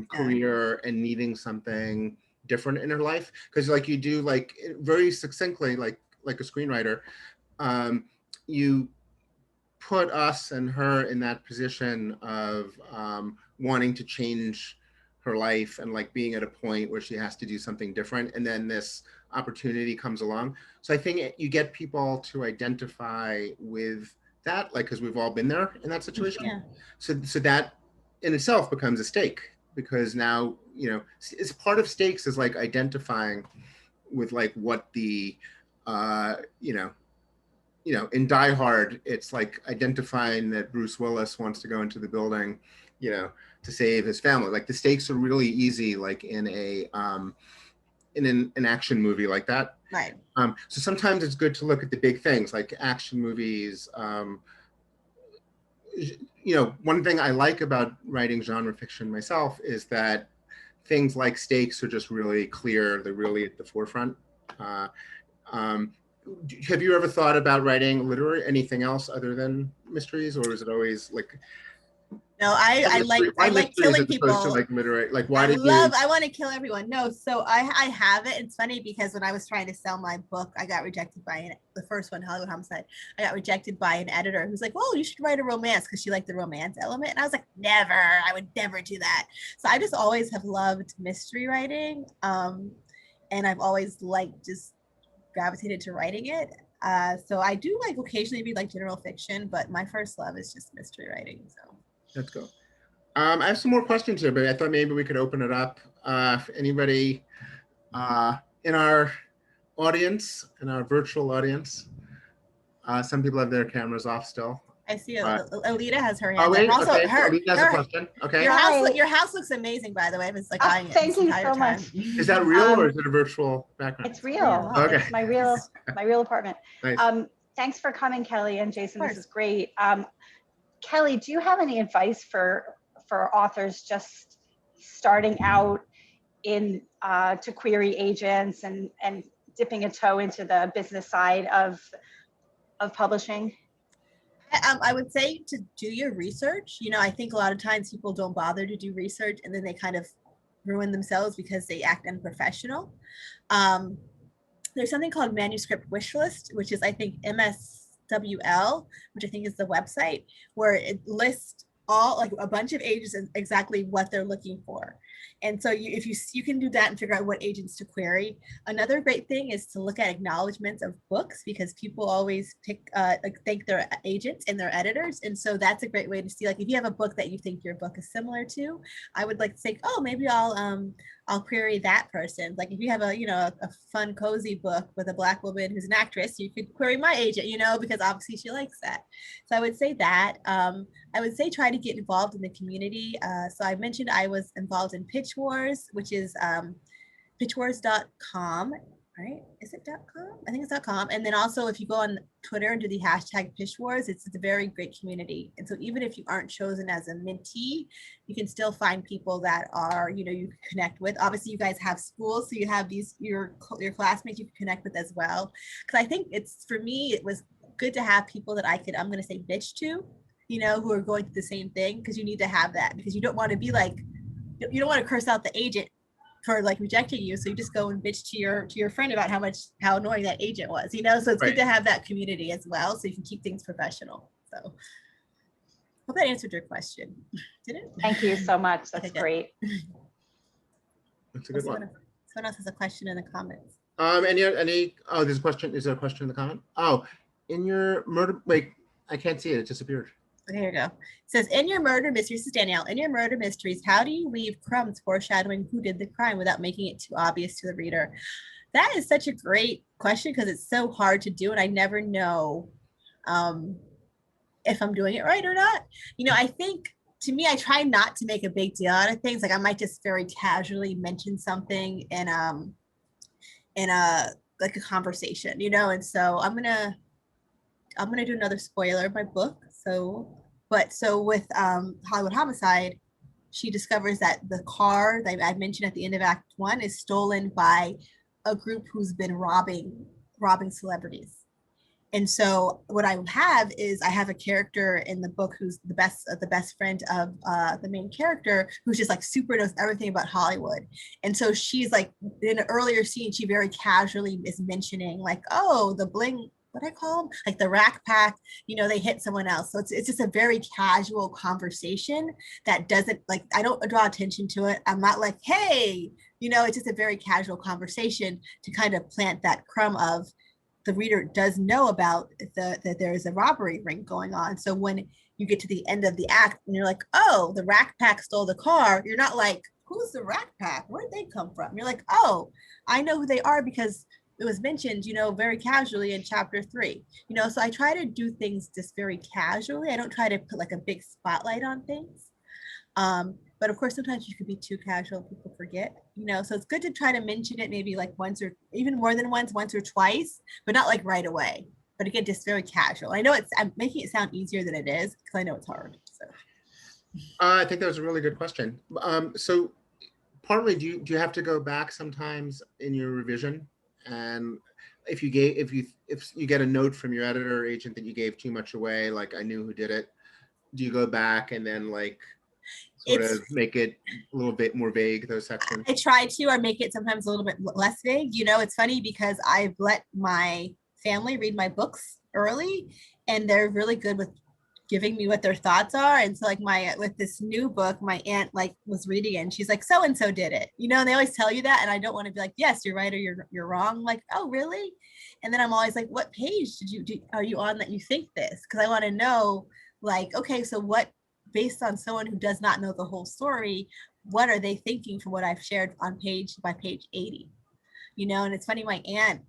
career and needing something different in her life. Because like you do like very succinctly, like a screenwriter, you put us and her in that position of wanting to change her life and like being at a point where she has to do something different, and then this opportunity comes along. So I think you get people to identify with that, like, because we've all been there in that situation. Yeah. So that in itself becomes a stake, because now, you know, it's part of stakes is like identifying with like what the in Die Hard, it's like identifying that Bruce Willis wants to go into the building, to save his family. Like the stakes are really easy, like in an action movie like that. Right. So sometimes it's good to look at the big things, like action movies. One thing I like about writing genre fiction myself is that things like stakes are just really clear. They're really at the forefront. Have you ever thought about writing literary, anything else other than mysteries, or is it always like? No, I like killing people. To like literary, like why I want to kill everyone. No, so I have it. It's funny because when I was trying to sell my book, I got rejected by the first one, Hollywood Homicide. I got rejected by an editor who's like, "Oh, you should write a romance," because she liked the romance element, and I was like, "Never, I would never do that." So I just always have loved mystery writing, and I've always just gravitated to writing it. So I do like occasionally read like general fiction, but my first love is just mystery writing. So. Let's go. I have some more questions here, but I thought maybe we could open it up. If anybody in our audience, in our virtual audience, some people have their cameras off still. I see Alita has her hand up. Wait, also, okay. Alita has a question. Okay. Your house looks amazing, by the way. It's like thank you so much. Is that real or is it a virtual background? It's real. Okay. It's my real apartment. Nice. Thanks for coming, Kellye and Jason. This is great. Kellye, do you have any advice for authors just starting out in to query agents and dipping a toe into the business side of publishing? I would say to do your research. I think a lot of times people don't bother to do research, and then they kind of ruin themselves because they act unprofessional. There's something called manuscript wish list, which is, I think, MSWL, which I think is the website, where it lists all, like, a bunch of agents and exactly what they're looking for. And so if you can do that and figure out what agents to query. Another great thing is to look at acknowledgments of books, because people always thank their agents and their editors. And so that's a great way to see, like, if you have a book that you think your book is similar to, I would like to say, oh, maybe I'll query that person. Like if you have a fun, cozy book with a Black woman who's an actress, you could query my agent, because obviously she likes that. So I would say that. I would say try to get involved in the community. So I mentioned I was involved in Pitch Wars, which is pitchwars.com, right? Is it .com? I think it's .com. And then also if you go on Twitter and do the hashtag Pitch Wars, it's a very great community. And so even if you aren't chosen as a mentee, you can still find people that are, you can connect with. Obviously you guys have schools, so you have your classmates you can connect with as well. Because I think for me, it was good to have people that I'm going to say bitch to, who are going through the same thing, because you need to have that, because you don't want to be like, you don't want to curse out the agent for like rejecting you. So you just go and bitch to your friend about how annoying that agent was, so it's good to have that community as well, so you can keep things professional. So hope that answered your question. Did it? Thank you so much. That's great. That's a good one. Someone else has a question in the comments. There's a question. Is there a question in the comment? Oh, in your murder, wait, I can't see it. It disappeared. Okay, here we go. It says, in your murder mysteries, this is Danielle, in your murder mysteries, how do you leave crumbs foreshadowing who did the crime without making it too obvious to the reader? That is such a great question, because it's so hard to do, and I never know if I'm doing it right or not. I think, to me, I try not to make a big deal out of things. Like I might just very casually mention something in a conversation, and so I'm gonna do another spoiler of my book. So with Hollywood Homicide, she discovers that the car that I mentioned at the end of Act 1 is stolen by a group who's been robbing robbing celebrities. And so what I have is I have a character in the book who's the best friend of the main character, who's just like super knows everything about Hollywood. And so she's like in an earlier scene, she very casually is mentioning like, oh, the bling, what I call them, like the rack pack, they hit someone else. So it's just a very casual conversation that doesn't like, I don't draw attention to it. I'm not like, hey, it's just a very casual conversation to kind of plant that crumb of the reader does know about that there is a robbery ring going on. So when you get to the end of the act and you're like, oh, the Rack Pack stole the car, you're not like, who's the Rack Pack? Where'd they come from? You're like, oh, I know who they are because it was mentioned, very casually in chapter 3. So I try to do things just very casually. I don't try to put like a big spotlight on things. But of course, sometimes you could be too casual, people forget, so it's good to try to mention it maybe like once or even more than once or twice, but not like right away. But again, just very casual. I know I'm making it sound easier than it is because I know it's hard. So I think that was a really good question. So partly, do you have to go back sometimes in your revision? And if you get a note from your editor or agent that you gave too much away, like I knew who did it, do you go back and then like sort of make it a little bit more vague, those sections? I try to, or make it sometimes a little bit less vague. It's funny because I've let my family read my books early and they're really good with giving me what their thoughts are. And so like with this new book, my aunt like was reading it and she's like, so and so did it, and they always tell you that. And I don't want to be like, yes, you're right, or you're wrong. I'm like, oh, really? And then I'm always like, what page are you on that you think this? Because I want to know, like, okay, so what, based on someone who does not know the whole story, what are they thinking from what I've shared on page 80? And it's funny, my aunt,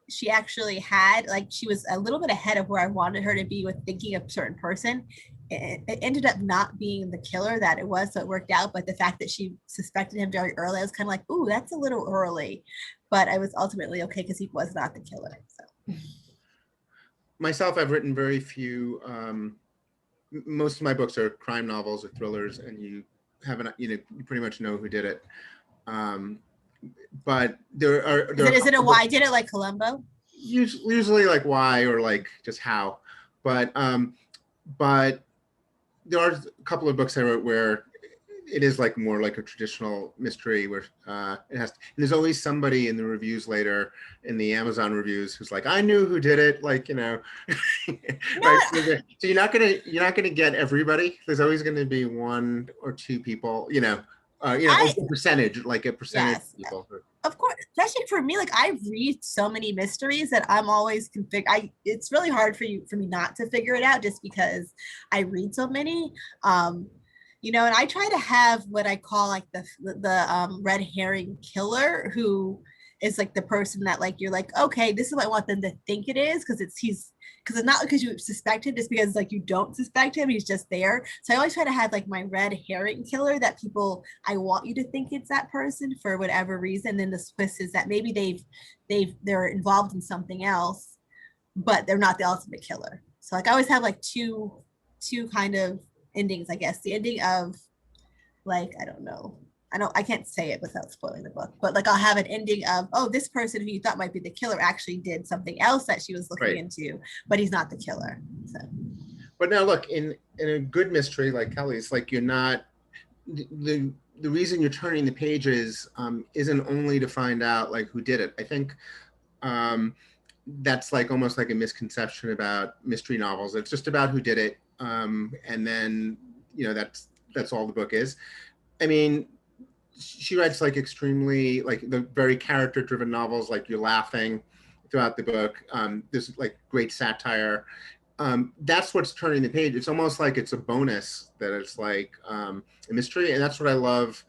she actually had, like, she was a little bit ahead of where I wanted her to be with thinking of a certain person. It ended up not being the killer that it was, so it worked out. But the fact that she suspected him very early, I was kind of like, ooh, that's a little early. But I was ultimately okay because he was not the killer. So Myself, I've written very few. Most of my books are crime novels or thrillers, and you pretty much know who did it. But there are is it a why did it, like Columbo? Usually like why or like just how, but there are a couple of books I wrote where it is like more like a traditional mystery where it has. And there's always somebody in the reviews later, in the Amazon reviews, who's like, I knew who did it. Like, right. So you're not gonna get everybody. There's always going to be one or two people. A percentage yes, of people. Of course, especially for me, like I read so many mysteries that I'm always it's really hard for me not to figure it out just because I read so many. And I try to have what I call like the red herring killer, who is like the person that like you're like, okay, this is what I want them to think it is, because it's not because you suspect him, just because like you don't suspect him, he's just there. So I always try to have like my red herring killer that I want you to think it's that person for whatever reason. Then the twist is that maybe they're involved in something else, but they're not the ultimate killer. So like I always have like two kind of endings, I guess. The ending of, like, I don't know, I can't say it without spoiling the book, but like I'll have an ending of, oh, this person who you thought might be the killer actually did something else that she was looking into, but he's not the killer. So. But now look, in a good mystery like Kellye's, like you're not, the reason you're turning the pages isn't only to find out like who did it. I think that's like almost like a misconception about mystery novels. It's just about who did it. And then, that's all the book is. I mean, she writes like extremely, like the very character driven novels, like you're laughing throughout the book. There's like great satire. That's what's turning the page. It's almost like it's a bonus that it's like a mystery. And that's what I love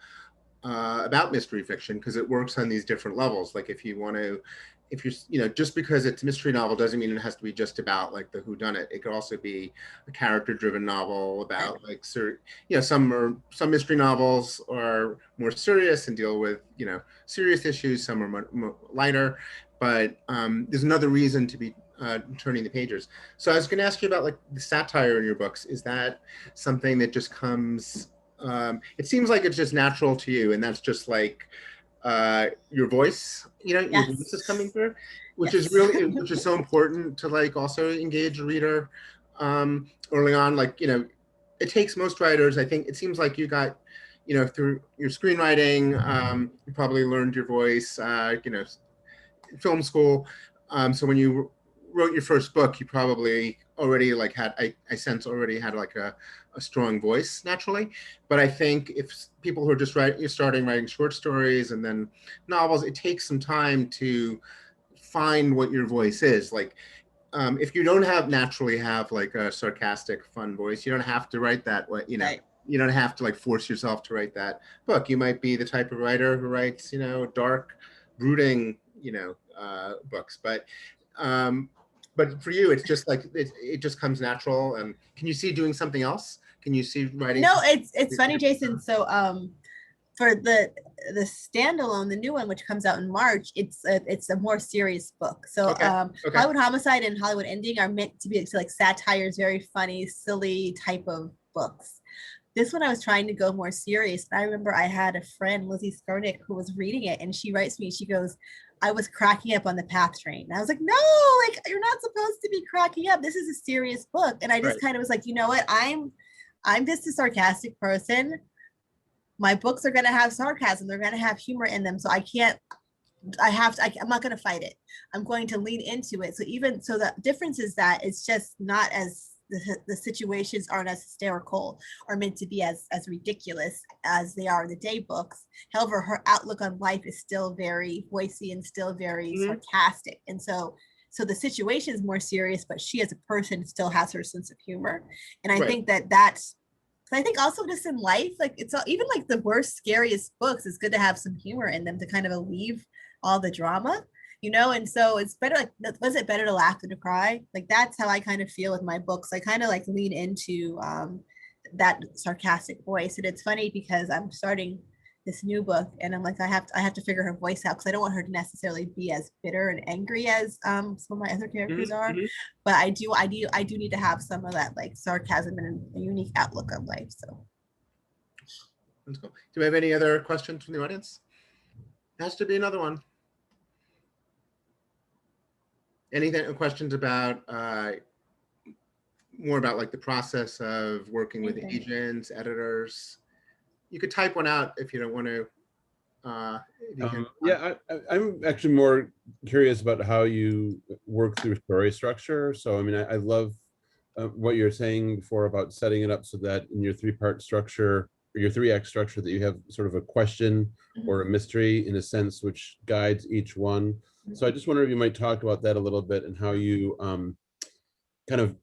about mystery fiction, because it works on these different levels. Like if you're, just because it's a mystery novel doesn't mean it has to be just about like the whodunit. It could also be a character-driven novel about like, some mystery novels are more serious and deal with, serious issues. Some are more lighter, but there's another reason to be turning the pages. So I was going to ask you about like the satire in your books. Is that something that just comes? It seems like it's just natural to you, and that's just like your voice, your Yes. voice is coming through, which Yes. is really, which is so important to like also engage a reader early on. Like, it takes most writers, I think it seems like you got, through your screenwriting, you probably learned your voice, film school. So when you wrote your first book, you probably already like had, I sense already had like a strong voice naturally. But I think if people who are just you're starting writing short stories and then novels, it takes some time to find what your voice is. Like, if you don't naturally have like a sarcastic, fun voice, you don't have to write that way, Right. You don't have to like force yourself to write that book. You might be the type of writer who writes, dark, brooding, books. But for you, it's just like it just comes natural. And can you see doing something else? Can you see writing? No, it's funny, Jason. So for the standalone, the new one, which comes out in March, it's a more serious book. So Okay. Hollywood Homicide and Hollywood Ending are meant to be like satires, very funny, silly type of books. This one I was trying to go more serious. I remember I had a friend, Lizzie Skornick, who was reading it, and she writes me, she goes, I was cracking up on the PATH train. And I was like, no, like you're not supposed to be cracking up. This is a serious book. And I just kind of was like, you know what? I'm just a sarcastic person. My books are going to have sarcasm. They're going to have humor in them. So I'm not going to fight it. I'm going to lean into it. So the difference is that it's just not as, the situations aren't as hysterical or meant to be as ridiculous as they are in the day books. However, her outlook on life is still very voicey and still very sarcastic. And so the situation is more serious, but she as a person still has her sense of humor. And I think that's, I think also just in life, like it's even like the worst, scariest books, it's good to have some humor in them to kind of alleviate all the drama, and so it's better, like, was it better to laugh than to cry? Like that's how I kind of feel with my books. I kind of like lean into that sarcastic voice. And it's funny because I'm starting this new book and I'm like, I have to figure her voice out because I don't want her to necessarily be as bitter and angry as some of my other characters are. But I do need to have some of that like sarcasm and a unique outlook on life. So that's cool. Do we have any other questions from the audience? There has to be another one. Anything, questions about more about like the process of working with agents, editors? You could type one out if you don't want to. Yeah, I'm actually more curious about how you work through story structure. So, I mean, I love what you're saying before about setting it up so that in your three-part structure or your 3-act structure that you have sort of a question or a mystery in a sense which guides each one. So I just wonder if you might talk about that a little bit and how you kind of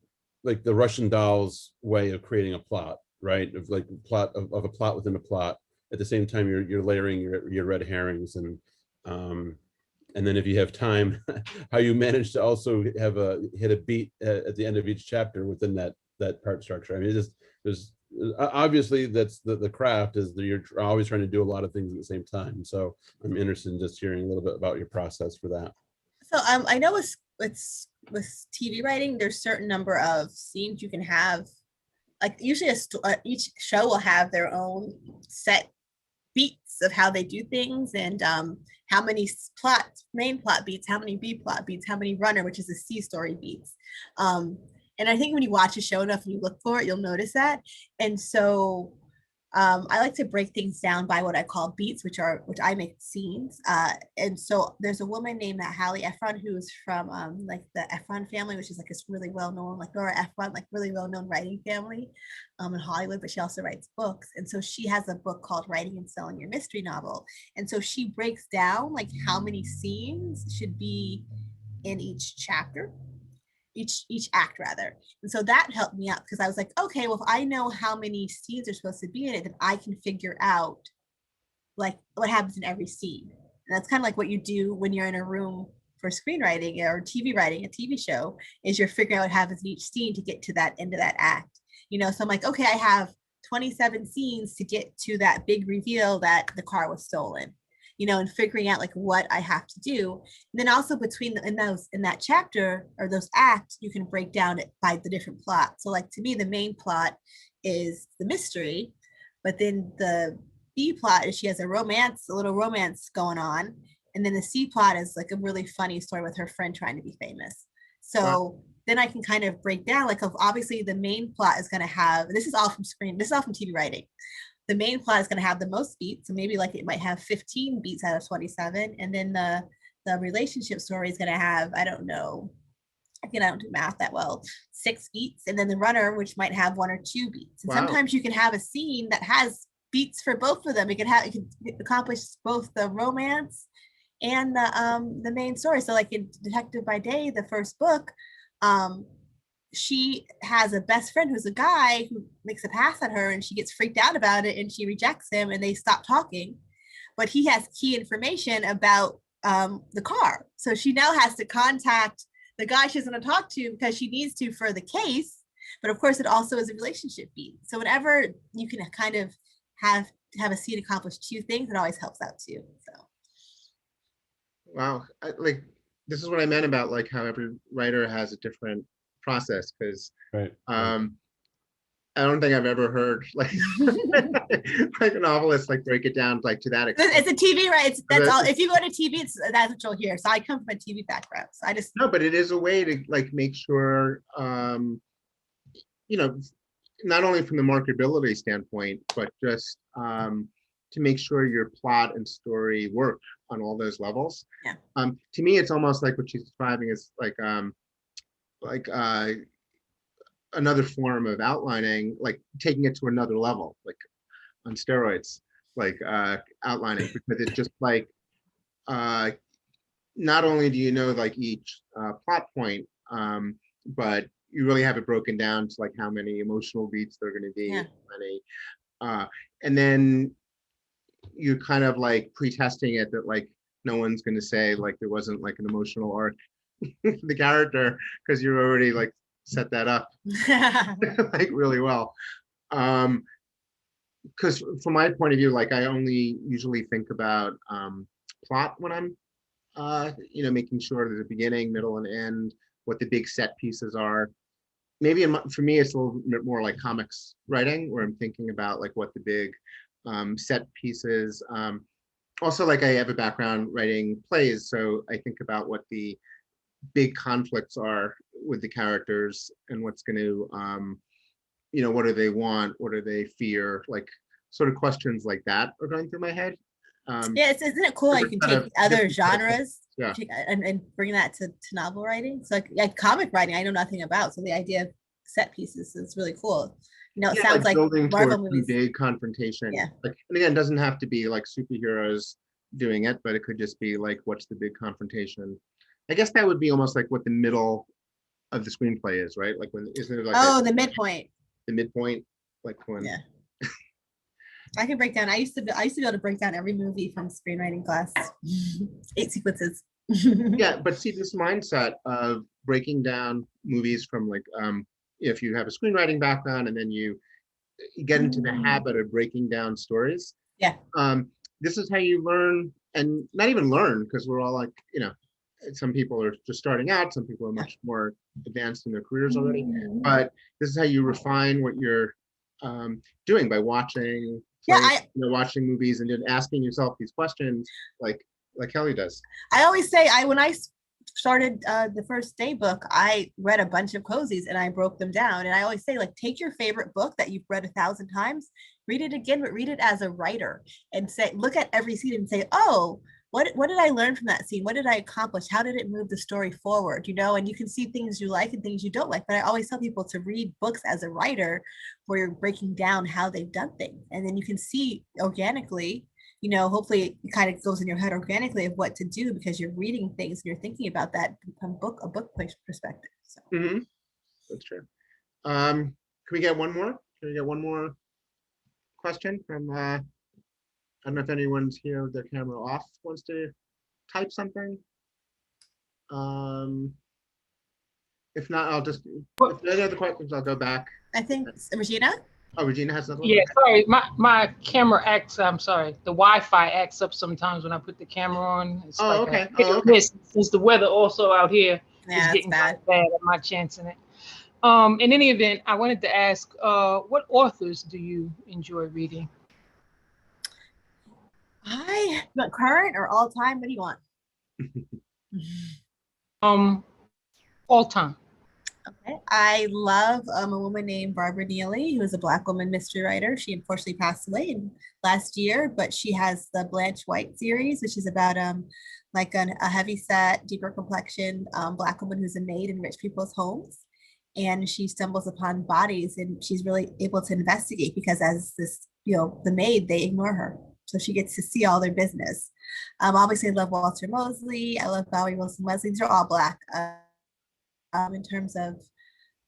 like the Russian Doll's way of creating a plot, right? Of like plot of a plot within a plot. At the same time, you're layering your red herrings and then if you have time, how you manage to also have hit a beat at the end of each chapter within that part structure. I mean, there's obviously that's the craft is that you're always trying to do a lot of things at the same time. So I'm interested in just hearing a little bit about your process for that. So I know with TV writing, there's certain number of scenes you can have. Like usually each show will have their own set beats of how they do things and how many main plot beats, how many B plot beats, how many runner, which is the C story beats. And I think when you watch a show enough and you look for it, you'll notice that. And so I like to break things down by what I call beats, which I make scenes. And so there's a woman named Hallie Efron who's from like the Efron family, which is like this really well-known, like Nora Ephron, like really well-known writing family in Hollywood, but she also writes books. And so she has a book called Writing and Selling Your Mystery Novel. And so she breaks down like how many scenes should be in each chapter, each act rather. And so that helped me out because I was like, okay, well, if I know how many scenes are supposed to be in it, then I can figure out like what happens in every scene. And that's kind of like what you do when you're in a room for screenwriting or TV writing, a TV show, is you're figuring out what happens in each scene to get to that end of that act. So I'm like, okay, I have 27 scenes to get to that big reveal that the car was stolen. And figuring out like what I have to do. And then also between in that chapter or those acts, you can break down it by the different plots. So like to me, the main plot is the mystery, but then the B plot is she has a little romance going on. And then the C plot is like a really funny story with her friend trying to be famous. So then I can kind of break down, like, obviously the main plot is going to have, this is all from TV writing. The main plot is going to have the most beats. So maybe like it might have 15 beats out of 27. And then the relationship story is going to have, I don't know, again, I don't do math that well, 6 beats. And then the runner, which might have 1 or 2 beats. And sometimes you can have a scene that has beats for both of them. It can accomplish both the romance and the main story. So like in Detective by Day, the first book, she has a best friend who's a guy who makes a pass at her, and she gets freaked out about it and she rejects him and they stop talking. But he has key information about the car. So she now has to contact the guy she's going to talk to because she needs to for the case. But of course, it also is a relationship beat. So whenever you can kind of have a scene accomplish 2 things, it always helps out too. So. Wow, like this is what I meant about like how every writer has a different process, because I don't think I've ever heard like like a novelist like break it down like to that extent. It's a TV, right? That's all. If you go to TV, that's what you'll hear. So I come from a TV background, so I just no, but it is a way to like make sure, you know, not only from the marketability standpoint, but just to make sure your plot and story work on all those levels. Yeah. To me, it's almost like what she's describing is like another form of outlining, like taking it to another level, like on steroids, like outlining, because it's just like not only do you know like each plot point, but you really have it broken down to like how many emotional beats there are going to be, and then you're kind of like pre-testing it that like no one's going to say like there wasn't like an emotional arc for the character, because you're already like set that up like really well. Because from my point of view, like I only usually think about plot when I'm you know, making sure there's a beginning, middle, and end, what the big set pieces are. Maybe for me it's a little bit more like comics writing, where I'm thinking about like what the big set pieces. Also, like I have a background writing plays, so I think about what the big conflicts are with the characters and what's going to, you know, what do they want, what do they fear, like sort of questions like that are going through my head. Yeah, isn't it cool how you can take other genres and bring that to novel writing? So like comic writing, I know nothing about, so the idea of set pieces is really cool. You know, it sounds like Marvel movies. Big confrontation. Yeah. Like, and again, it doesn't have to be like superheroes doing it, but it could just be like, what's the big confrontation? I guess that would be almost like what the middle of the screenplay is, right? Like when isn't it like the midpoint? The midpoint, like when. Yeah. I can break down. I used to be able to break down every movie from screenwriting class. 8 sequences. Yeah, but see this mindset of breaking down movies from like if you have a screenwriting background and then you get into the habit of breaking down stories. Yeah. This is how you learn, and not even learn, because we're all like, you know, some people are just starting out, some people are much more advanced in their careers already, but this is how you refine what you're doing by watching watching movies and then asking yourself these questions like Kellye does. I always say when I started the First Day book, I read a bunch of cozies and I broke them down, and I always say, like, take your favorite book that you've read 1,000 times, read it again, but read it as a writer and say, look at every scene and say, oh, what did I learn from that scene? What did I accomplish? How did it move the story forward? You know, and you can see things you like and things you don't like. But I always tell people to read books as a writer where you're breaking down how they've done things. And then you can see organically, you know, hopefully it kind of goes in your head organically of what to do because you're reading things and you're thinking about that from a book perspective. So. That's true. Can we get one more? Can we get one more question from I don't know if anyone's here with their camera off wants to type something. If not, I'll just, if there are any other questions, I'll go back. I think Regina? Oh, Regina has another one? Yeah, sorry, my camera acts, I'm sorry, the Wi-Fi acts up sometimes when I put the camera on. It's okay. Since the weather also out here is getting bad, I'm not chancing it. In any event, I wanted to ask, what authors do you enjoy reading? I want current or all time? What do you want? All time. Okay. I love a woman named Barbara Neely, who is a Black woman mystery writer. She unfortunately passed away last year, but she has the Blanche White series, which is about like a heavy set, deeper complexion Black woman who's a maid in rich people's homes. And she stumbles upon bodies and she's really able to investigate because as this, the maid, they ignore her. So she gets to see all their business. Obviously, I love Walter Mosley. I love Bowie Wilson Wesley. These are all Black. In terms of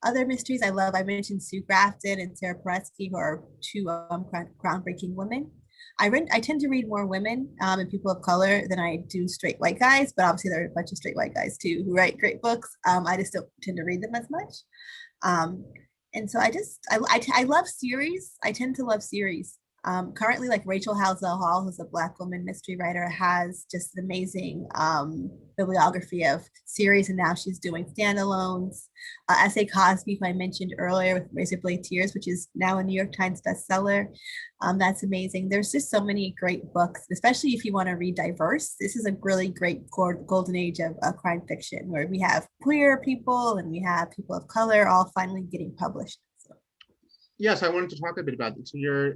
other mysteries, I mentioned Sue Grafton and Sarah Paretsky, who are two groundbreaking women. I tend to read more women and people of color than I do straight white guys, but obviously there are a bunch of straight white guys too who write great books. I just don't tend to read them as much. And so I love series. I tend to love series. Currently, like Rachel Halsell Hall, who's a Black woman mystery writer, has just an amazing bibliography of series, and now she's doing standalones. S.A. Cosby, who I mentioned earlier, with Razor Blade Tears, which is now a New York Times bestseller. That's amazing. There's just so many great books, especially if you want to read diverse. This is a really great golden age of crime fiction, where we have queer people and we have people of color all finally getting published. So. Yes, I wanted to talk a bit about this. So you're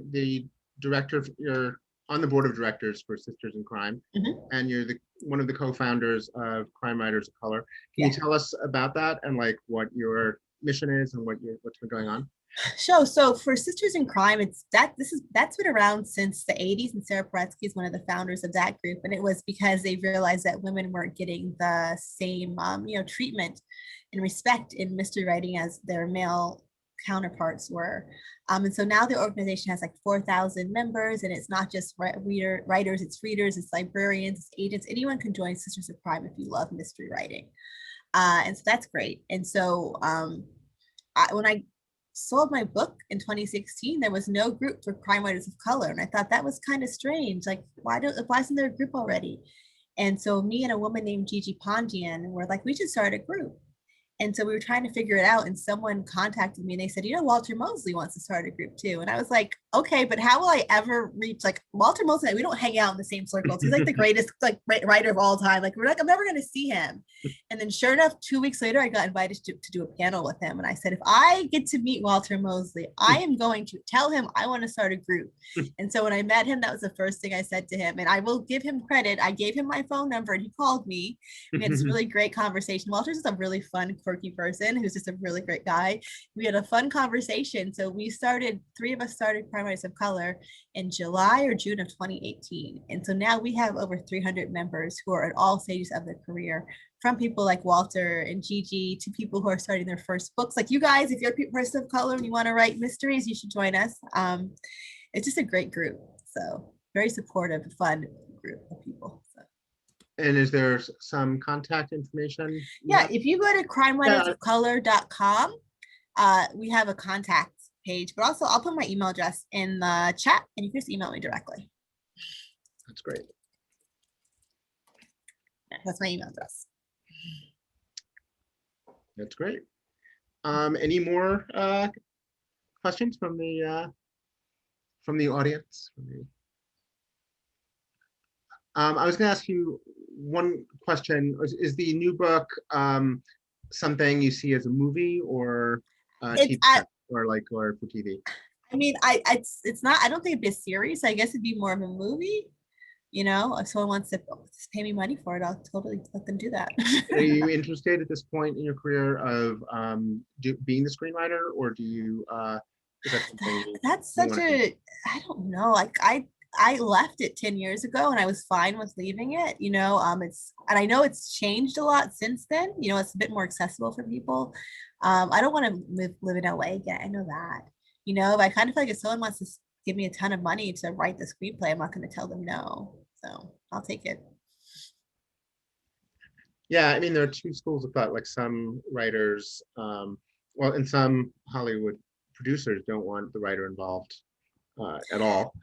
you're on the board of directors for Sisters in Crime, and you're one of the co-founders of Crime Writers of Color. Can you tell us about that and like what your mission is and what's been going on? Sure. So for Sisters in Crime, that's been around since the 80s, and Sarah Paretsky is one of the founders of that group. And it was because they realized that women weren't getting the same treatment and respect in mystery writing as their male counterparts were. And so now the organization has like 4,000 members, and it's not just writers, it's readers, it's librarians, it's agents. Anyone can join Sisters of Crime if you love mystery writing. And so that's great. And so when I sold my book in 2016, there was no group for crime writers of color. And I thought that was kind of strange. Like, why isn't there a group already? And so me and a woman named Gigi Pondian were like, we should start a group. And so we were trying to figure it out, and someone contacted me and they said, Walter Mosley wants to start a group too. And I was like, okay, but how will I ever reach like Walter Mosley? We don't hang out in the same circles. He's like the greatest like writer of all time. Like I'm never going to see him. And then sure enough, 2 weeks later, I got invited to do a panel with him. And I said, if I get to meet Walter Mosley, I am going to tell him I want to start a group. And so when I met him, that was the first thing I said to him. And I will give him credit. I gave him my phone number and he called me. We had this really great conversation. Walter's just a really fun, quirky person who's just a really great guy. We had a fun conversation. So three of us started Crime Writers of Color in July or June of 2018. And so now we have over 300 members who are at all stages of their career, from people like Walter and Gigi to people who are starting their first books. Like you guys, if you're a person of color and you want to write mysteries, you should join us. It's just a great group. So very supportive, fun group of people. So. And is there some contact information? Yeah, if you go to crimewritersofcolor.com, we have a contact page, but also I'll put my email address in the chat and you can just email me directly. That's great. That's my email address. That's great. Any more questions from the audience? I was going to ask you one question. Is the new book something you see as a movie or TV or for TV? I mean, it's not. I don't think it'd be a series. I guess it'd be more of a movie. If someone wants to pay me money for it, I'll totally let them do that. Are you interested at this point in your career of being the screenwriter, or do you? That's such a. I don't know. Like I left it 10 years ago, and I was fine with leaving it. It's and I know it's changed a lot since then. It's a bit more accessible for people. I don't want to live in LA again. I know that. But I kind of feel like if someone wants to give me a ton of money to write the screenplay, I'm not going to tell them no. So I'll take it. Yeah, I mean, there are two schools of thought. Like some writers, and some Hollywood producers don't want the writer involved at all.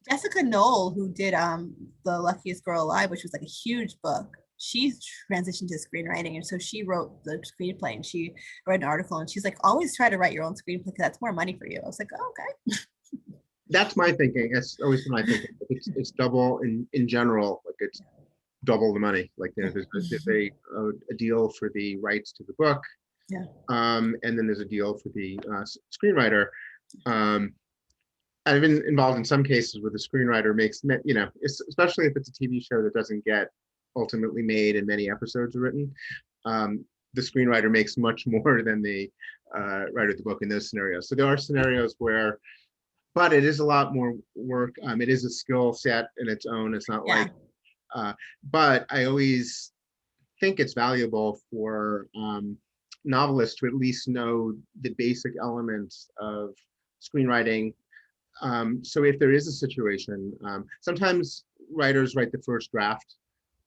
Jessica Knoll, who did The Luckiest Girl Alive, which was like a huge book, she transitioned to screenwriting, and so she wrote the screenplay, and she read an article, and she's like, always try to write your own screenplay because that's more money for you. I was like, oh, okay. That's my thinking. It's always been my thinking. It's double in general. Like it's double the money. Like there's a deal for the rights to the book, Yeah. and then there's a deal for the screenwriter. I've been involved in some cases where the screenwriter makes, especially if it's a TV show that doesn't get ultimately made and many episodes are written. The screenwriter makes much more than the writer of the book in those scenarios. So there are scenarios where, but it is a lot more work. It is a skill set in its own. It's not like, but I always think it's valuable for novelists to at least know the basic elements of screenwriting. So if there is a situation, sometimes writers write the first draft.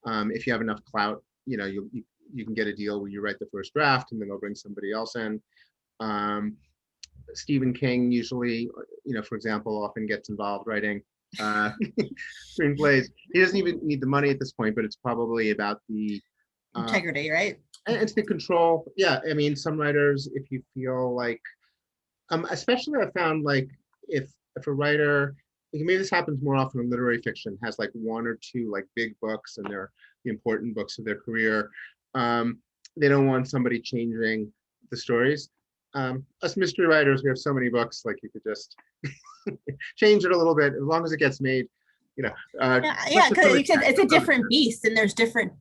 If you have enough clout, you can get a deal where you write the first draft and then they'll bring somebody else in. Stephen King usually, for example, often gets involved writing screenplays. He doesn't even need the money at this point, but it's probably about the integrity, right? And it's the control. Yeah, I mean, some writers, if you feel like, especially I found like if a writer, maybe this happens more often in literary fiction, has like one or two like big books and they're the important books of their career. They don't want somebody changing the stories. Us mystery writers, we have so many books, like you could just change it a little bit as long as it gets made. Because it's a different beast, and there's different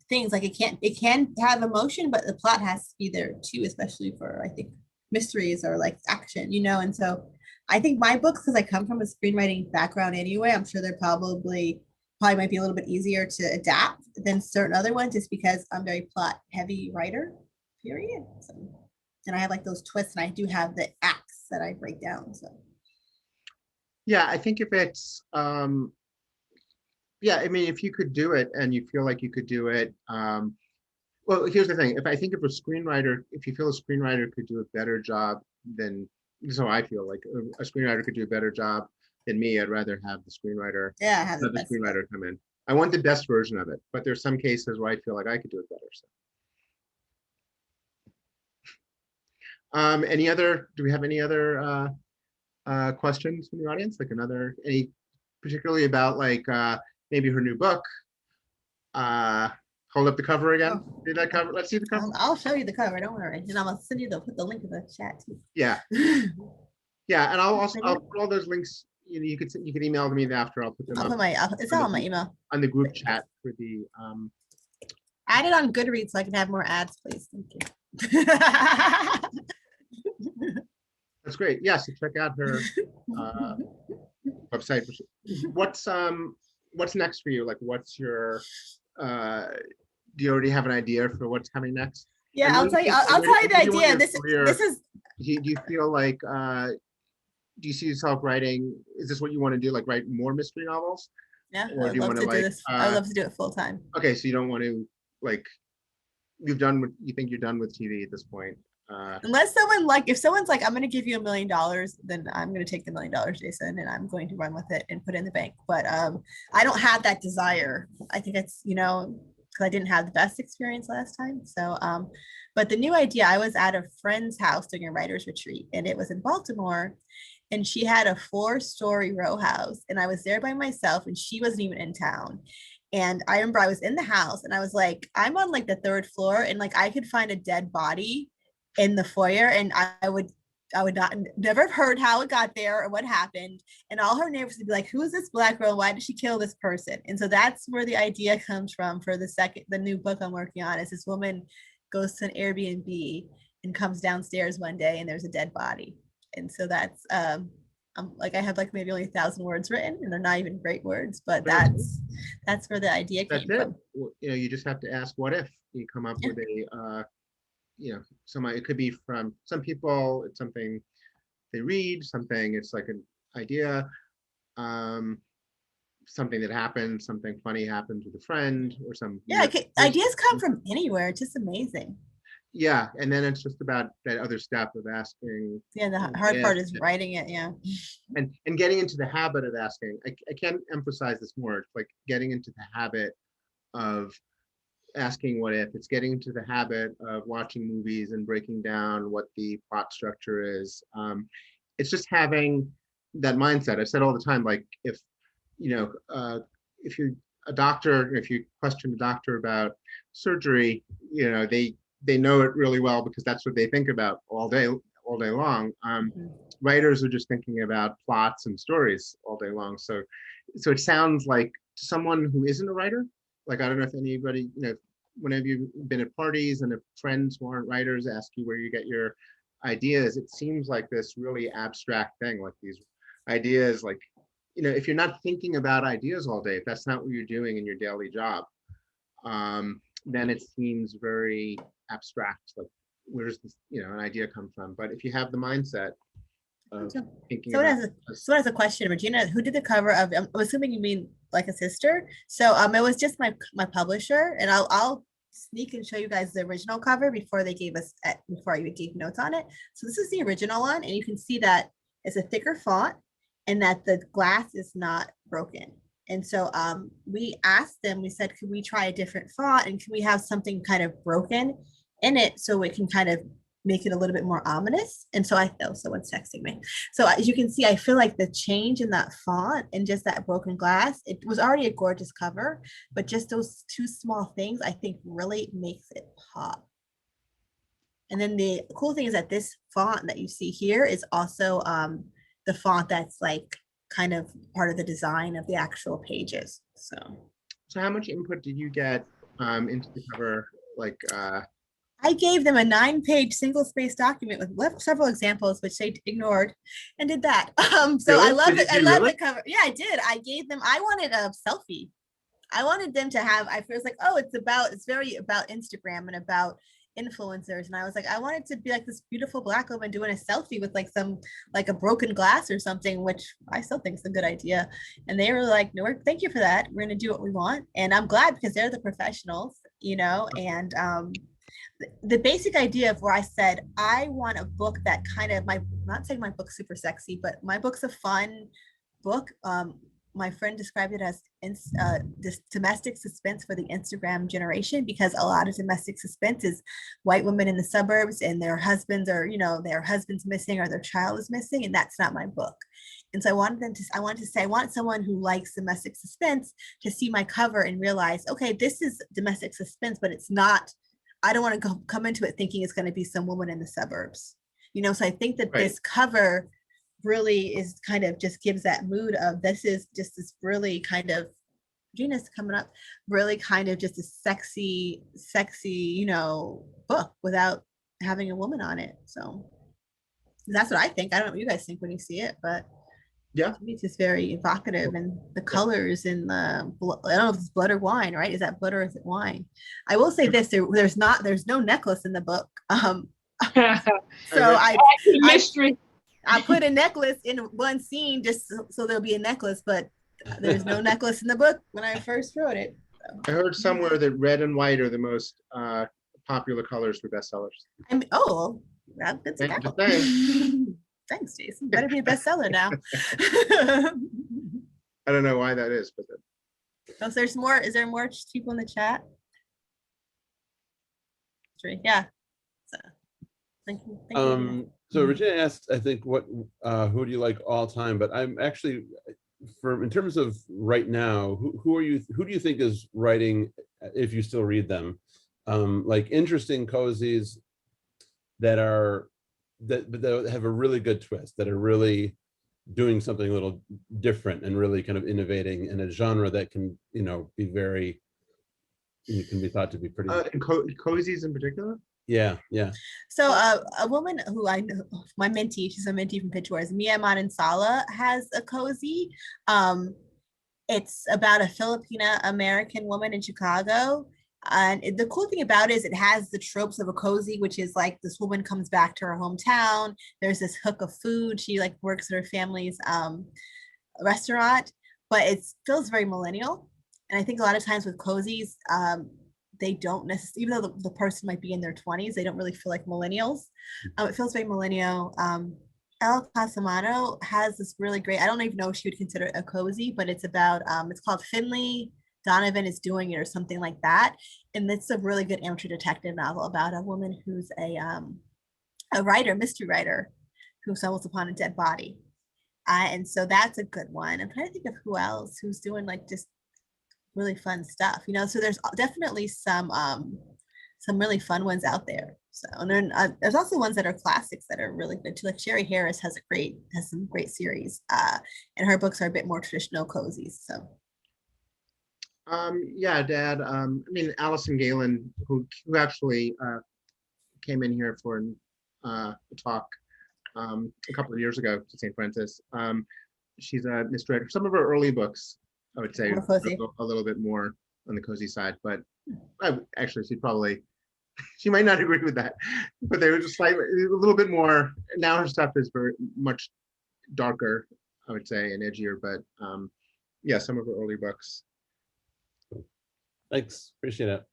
things. Like it can have emotion, but the plot has to be there too, especially for I think mysteries or like action, And so I think my books, because I come from a screenwriting background anyway, I'm sure they're probably might be a little bit easier to adapt than certain other ones, just because I'm very plot heavy writer. Period. So, and I have like those twists, and I do have the acts that I break down. So. Yeah, I think if it's if you could do it and you feel like you could do it, well, here's the thing. If you feel a screenwriter could do a better job than, so I feel like a screenwriter could do a better job than me, I'd rather have the screenwriter. Have the screenwriter come in. I want the best version of it, but there's some cases where I feel like I could do it better. So, do we have any other questions from the audience? Like any particularly about like maybe her new book? Hold up the cover again. See that cover? Let's see the cover. I'll show you the cover. Don't worry, and I'm gonna send you put the link in the chat too. Yeah, yeah, and I'll put all those links. You could email me after. I'll put them. It's all on my email on the group chat for the. Add it on Goodreads so I can have more ads, please. Thank you. That's great. Yeah, so check out her website. What's next for you? Like, what's your? Do you already have an idea for what's coming next? Yeah, I'll tell you the idea. This is. Do you feel like? Do you see yourself writing? Is this what you want to do? Like, write more mystery novels? Yeah, I would love to do this. I would love to do it full time. Okay, so you don't want to like. You think you're done with TV at this point? Unless if someone's like, I'm going to give you $1 million, then I'm going to take the $1 million, Jason, and I'm going to run with it and put it in the bank. But I don't have that desire. I think it's, because I didn't have the best experience last time. So, but the new idea, I was at a friend's house doing a writer's retreat, and it was in Baltimore, and she had a 4-story row house, and I was there by myself, and she wasn't even in town. And I remember I was in the house, and I was like, I'm on like the 3rd floor, and like I could find a dead body in the foyer, and I would never have heard how it got there or what happened, and all her neighbors would be like, who is this Black girl, why did she kill this person? And so that's where the idea comes from for the new book I'm working on. Is this woman goes to an Airbnb and comes downstairs one day and there's a dead body. And so that's I have like maybe only 1,000 words written, and they're not even great words, but that's where the idea came from. You just have to ask what if you come up with a it could be from some people, it's something they read, something it's like an idea, something that happens, something funny happens with a friend or some. Ideas come from anywhere. It's just amazing. Yeah, and then it's just about that other step of asking. Yeah, the hard part is writing it. Yeah, and getting into the habit of asking. I can't emphasize this more. It's like getting into the habit of asking what if. It's getting into the habit of watching movies and breaking down what the plot structure is. It's just having that mindset. I've said all the time, like if if you're a doctor, if you question a doctor about surgery, they know it really well because that's what they think about all day long. Writers are just thinking about plots and stories all day long. So it sounds like someone who isn't a writer, like I don't know if anybody, whenever you've been at parties and if friends who aren't writers ask you where you get your ideas, it seems like this really abstract thing, like these ideas, like, if you're not thinking about ideas all day, if that's not what you're doing in your daily job, then it seems very abstract. Like, where does this, an idea come from? But if you have the mindset of thinking as a question, Regina, who did the cover of, I'm assuming you mean like a sister. So it was just my publisher, and I'll sneak and show you guys the original cover before I gave notes on it. So this is the original one, and you can see that it's a thicker font and that the glass is not broken. And so we asked them, we said, could we try a different font, and can we have something kind of broken in it so it can kind of make it a little bit more ominous? And so someone's texting me. So as you can see, I feel like the change in that font and just that broken glass, it was already a gorgeous cover, but just those two small things, I think really makes it pop. And then the cool thing is that this font that you see here is also the font that's like kind of part of the design of the actual pages. So how much input did you get into the cover? Like, I gave them a 9-page single-spaced document with several examples, which they ignored, and did that. So really? I love it. I love the cover. Yeah, I did. I gave them. I wanted a selfie. I wanted them to have. I was like, oh, it's very about Instagram and about influencers, and I was like, I wanted to be like this beautiful Black woman doing a selfie with like a broken glass or something, which I still think is a good idea. And they were like, no, thank you for that. We're gonna do what we want, and I'm glad because they're the professionals, and the basic idea of where I said, I want a book that kind of, not saying my book's super sexy, but my book's a fun book. My friend described it as this domestic suspense for the Instagram generation, because a lot of domestic suspense is white women in the suburbs and their husbands are, their husband's missing or their child is missing. And that's not my book. And so I wanted to say, I want someone who likes domestic suspense to see my cover and realize, okay, this is domestic suspense, but it's not, I don't want to come into it thinking it's going to be some woman in the suburbs, so I think that This cover really is kind of just gives that mood of, this is just this really kind of, Gina's coming up, really kind of just a sexy, book without having a woman on it. So that's what I think. I don't know what you guys think when you see it, but yeah, to me, it's just very evocative, and the colors in the, I don't know if it's blood or wine, right? Is that blood or is it wine? I will say this: there's no necklace in the book. So mystery. I put a necklace in one scene just so there'll be a necklace, but there's no necklace in the book when I first wrote it. So. I heard somewhere that red and white are the most popular colors for bestsellers. That's a couple. Thanks, Jason. Better be a bestseller now. I don't know why that is, but so there's more. Is there more people in the chat? Yeah. So, thank you. So Regina asked, I think, who do you like all time? But I'm actually, in terms of right now, who do you think is writing, if you still read them, like interesting cozies that have a really good twist, that are really doing something a little different and really kind of innovating in a genre that can, be very, can be thought to be pretty. Cozies in particular? Yeah. So a woman who I know, my mentee, she's a mentee from Pitch Wars, Mia Manansala, has a cozy. It's about a Filipina American woman in Chicago. And the cool thing about it is it has the tropes of a cozy, which is like this woman comes back to her hometown. There's this hook of food. She like works at her family's restaurant, but it feels very millennial. And I think a lot of times with cozies, they don't necessarily, even though the person might be in their 20s, they don't really feel like millennials. It feels very millennial. El Casamano has this really great, I don't even know if she would consider it a cozy, but it's about, it's called Finley Donovan is Doing It or something like that. And it's a really good amateur detective novel about a woman who's a writer, mystery writer, who stumbles upon a dead body. And so that's a good one. I'm trying to think of who else who's doing like just really fun stuff, you know. So there's definitely some really fun ones out there. So, and then there's also ones that are classics that are really good too. Like Sherry Harris has some great series, and her books are a bit more traditional, cozy. So, yeah, Dad. I mean, Allison Galen, who actually came in here for a talk a couple of years ago to St. Francis. She's a misread some of her early books. I would say a little bit more on the cozy side, but actually, she might not agree with that, but they were just slightly a little bit more. Now her stuff is very much darker, I would say, and edgier. But yeah, some of her early books. Thanks, appreciate it.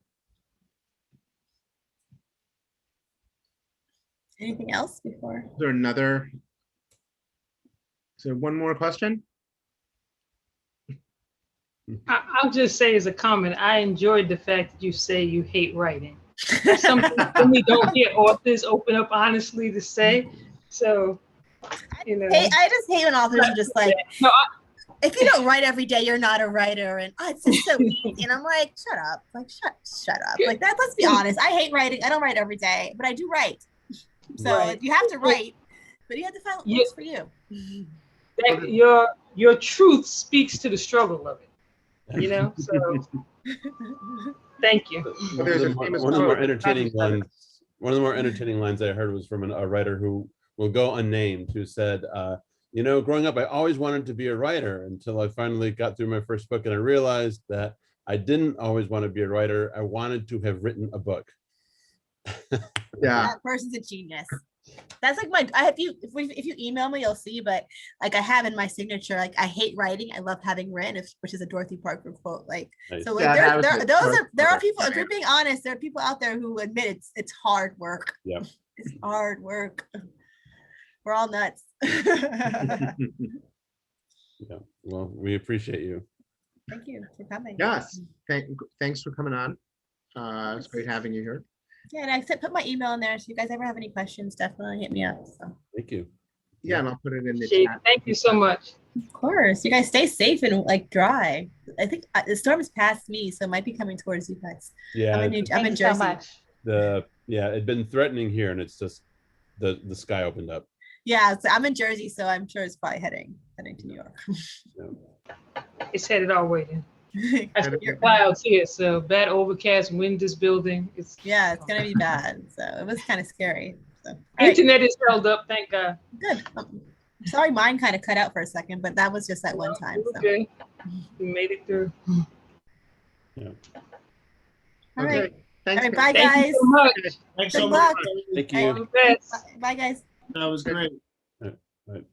anything else before? Is there another? Is there one more question? I'll just say as a comment, I enjoyed the fact that you say you hate writing. That's something we don't hear authors open up honestly to say. So, you know. Hey, I just hate when authors are just like, no, if you don't write every day, you're not a writer. And it's just so easy. And I'm like, shut up. Like, shut up. Like that, let's be honest. I hate writing. I don't write every day, but I do write. So right. You have to write, but you have to find what works for you. Your truth speaks to the struggle of it. You know, so thank you. One of the more entertaining lines I heard was from a writer who will go unnamed, who said, you know, growing up, I always wanted to be a writer until I finally got through my first book and I realized that I didn't always want to be a writer. I wanted to have written a book. Yeah, that person's a genius. That's like if you email me, you'll see, but like I have in my signature, like I hate writing, I love having written, which is a Dorothy Parker quote. Like, nice. So like, yeah, there are people, if you're being honest, there are people out there who admit it's hard work. Yeah, it's hard work. We're all nuts. Yeah, well, we appreciate you. Thank you for coming. Yes, thanks for coming on. It's great having you here. Yeah, and I put my email in there, so you guys ever have any questions, definitely hit me up. So. Thank you. Yeah, and I'll put it in the chat. Thank you so much. Of course. You guys stay safe and like dry. I think the storm has passed me, so it might be coming towards you guys. Yeah, I'm in Jersey. So much. It'd been threatening here, and it's just the sky opened up. Yeah, so I'm in Jersey, so I'm sure it's probably heading to New York. Yeah. It's headed our way then. I see your clouds here, so bad overcast, wind is building. It's gonna be bad. So it was kind of scary. So internet is held up, thank God. Good. Sorry, mine kind of cut out for a second, but that was just that one time. Okay, we made it through. Yeah. All right. Thanks, all right. Bye, Thank guys. you so much. Thanks Good so luck. much. Thank All you. the best. Bye, guys. That was great. Right.